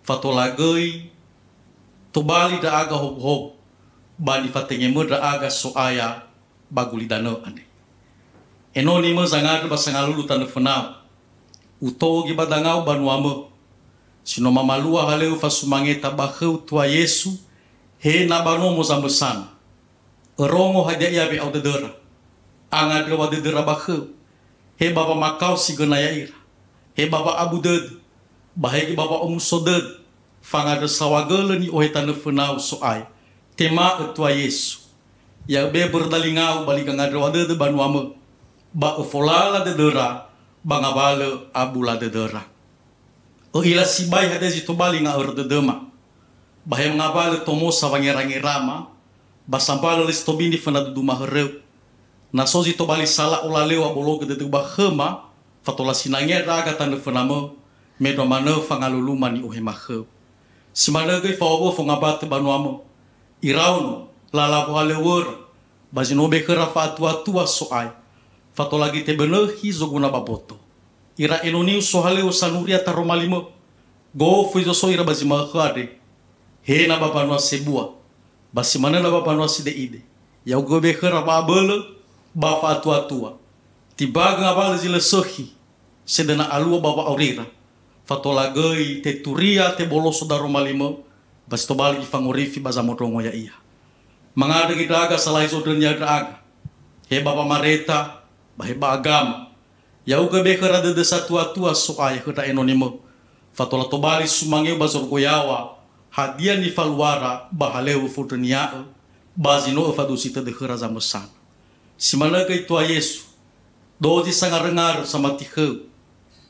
[SPEAKER 4] fatolagoi tobali da aga hob bani fatenge da aga soaya baguli dano ane enoni mo zangado basangalulu tanu funau utogi badangau banuamo sino mamalua haleu fasumangeta bakheu tua Yesu he na banomo zambesan erongo hadia ia be audedera anga de wadedera bakheu he baba makau sigena yaira he baba abuded bahagi baba umusoded fangada sawagele ni ohetane funau soai tema tua Yesu ya be berdalingau baligang ada wade de banuama ba ufolala de dera bangabale abula de dera o ila sibai hade zito balinga orde dema bahem ngabale tomo sawangerangi rama basampale listobini fanadu duma hereu na sozi to bali sala olalewa bologe de tuba khema fatola sinange raga tane funamo medo mana fangaluluman ni ohemahe simana gai fawo fongabat banuamo irauno lala walewer bazino bekera fatua tua soai fato lagi te benehi zoguna baboto ira enoni sohale usanuria taromalimo go fuizo so ira bazima khade he na babanwa sebua basimana na babanwa side ide ya go bekera babele ba fatua tua tiba ngabal zile sohi sedena alua baba aurira fatolagei te turia te boloso daro malimo basto bali fangorifi bazamodongo ya iya mangada gidaga salai zodenya daga he baba mareta baheba agama ya uga bekara de satua tua soaya kota enonimo fatola tobali sumange bazorgo yawa hadia ni falwara bahaleu futenia bazino fadusita de khara zamusan simana kai tua Yesu dozi sangarengar sama tikhe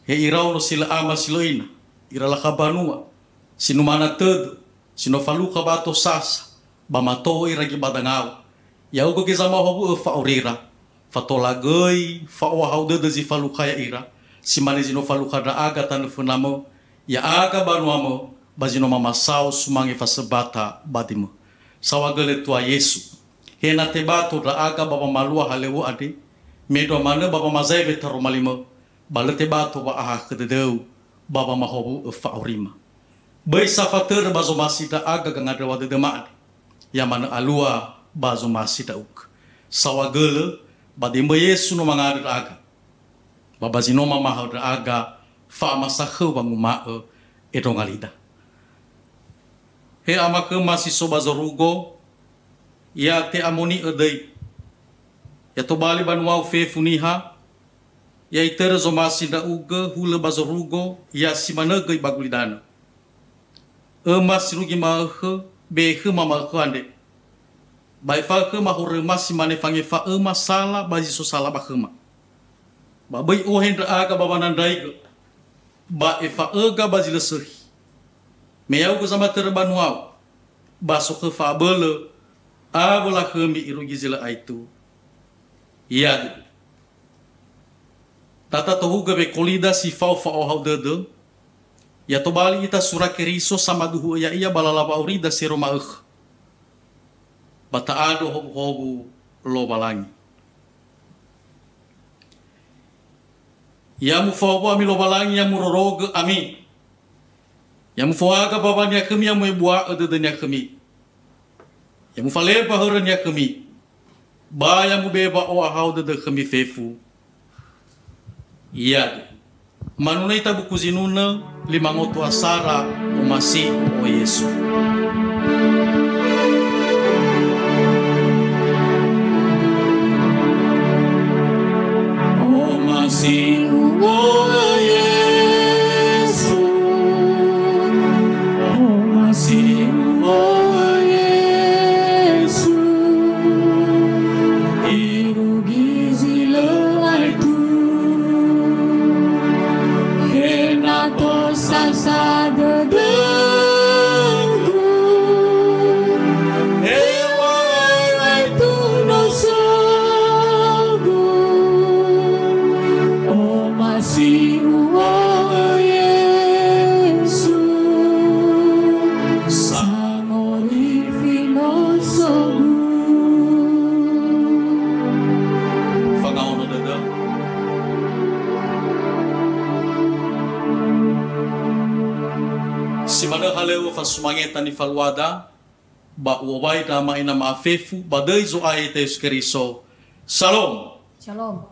[SPEAKER 4] he irau no sila ama siloina irala kabanua sinu mana tedo sino faluka bato sasa bamato iragi badangau ya ugo gezama hobu fa orira fatolagei fa wahaude de faluka ya ira simane zino faluka da aga tan funamo ya aga banuamo bazino mamasau sumange fa sebata badimo sawagele tua Yesu he na tebato da aga baba malua halewu ade medo mana baba mazaibe taromalimo balete bato ba aha kededeu baba mahobu fa urima bai safater bazo masita aga gangada wade dema ya mana alua bazo masita uk sawagele badimba Yesu no mangada aga Babazinoma mahal da aga fa masakhe bangu mae edongalida. He amake masiso bazorugo ya te amoni edei. Ya to bali banwau fe funiha ya itere zomasi da uga hula bazorugo ya simanaga bagulidana. Sirugi mahe behe mama ande. Bai fa ke mahore masi mane fange fa sala bazi so sala bahema. Ba bai o hendra aga babanandai ge. Ba efa ega bazi lesehi. Meyau ke sama terbanuau. Ba so ke fa bele abola kemi irugi zila aitu. Iya. Tata tohu gabe kolida si fau fa o dede. Ya to bali ita sura keriso sama duhu ya iya balalaba urida si roma bata ado hobu lo balangi. Ya mu fau ami lo balangi ya mu roroge ami. Ya mu fawaga babanya kemi ya mu bua ededenya kemi. Ya mu faleba horenya kemi. Ba ya mu beba o ahau dede kemi fefu. Iya. Manunay tabu kuzinuna limangoto asara umasi o Yesu. O masi o Yesu. O masi o Yesu. Irugizile aitu. Sasada dengku Ewai tu nosagu O masih o Yesu Samori filosogu Fangaono dada si mana haleu fa sumangeta ni falwada ba uwai dama ina maafefu badai zo ayete Yesus Kristo. Shalom.
[SPEAKER 2] Shalom.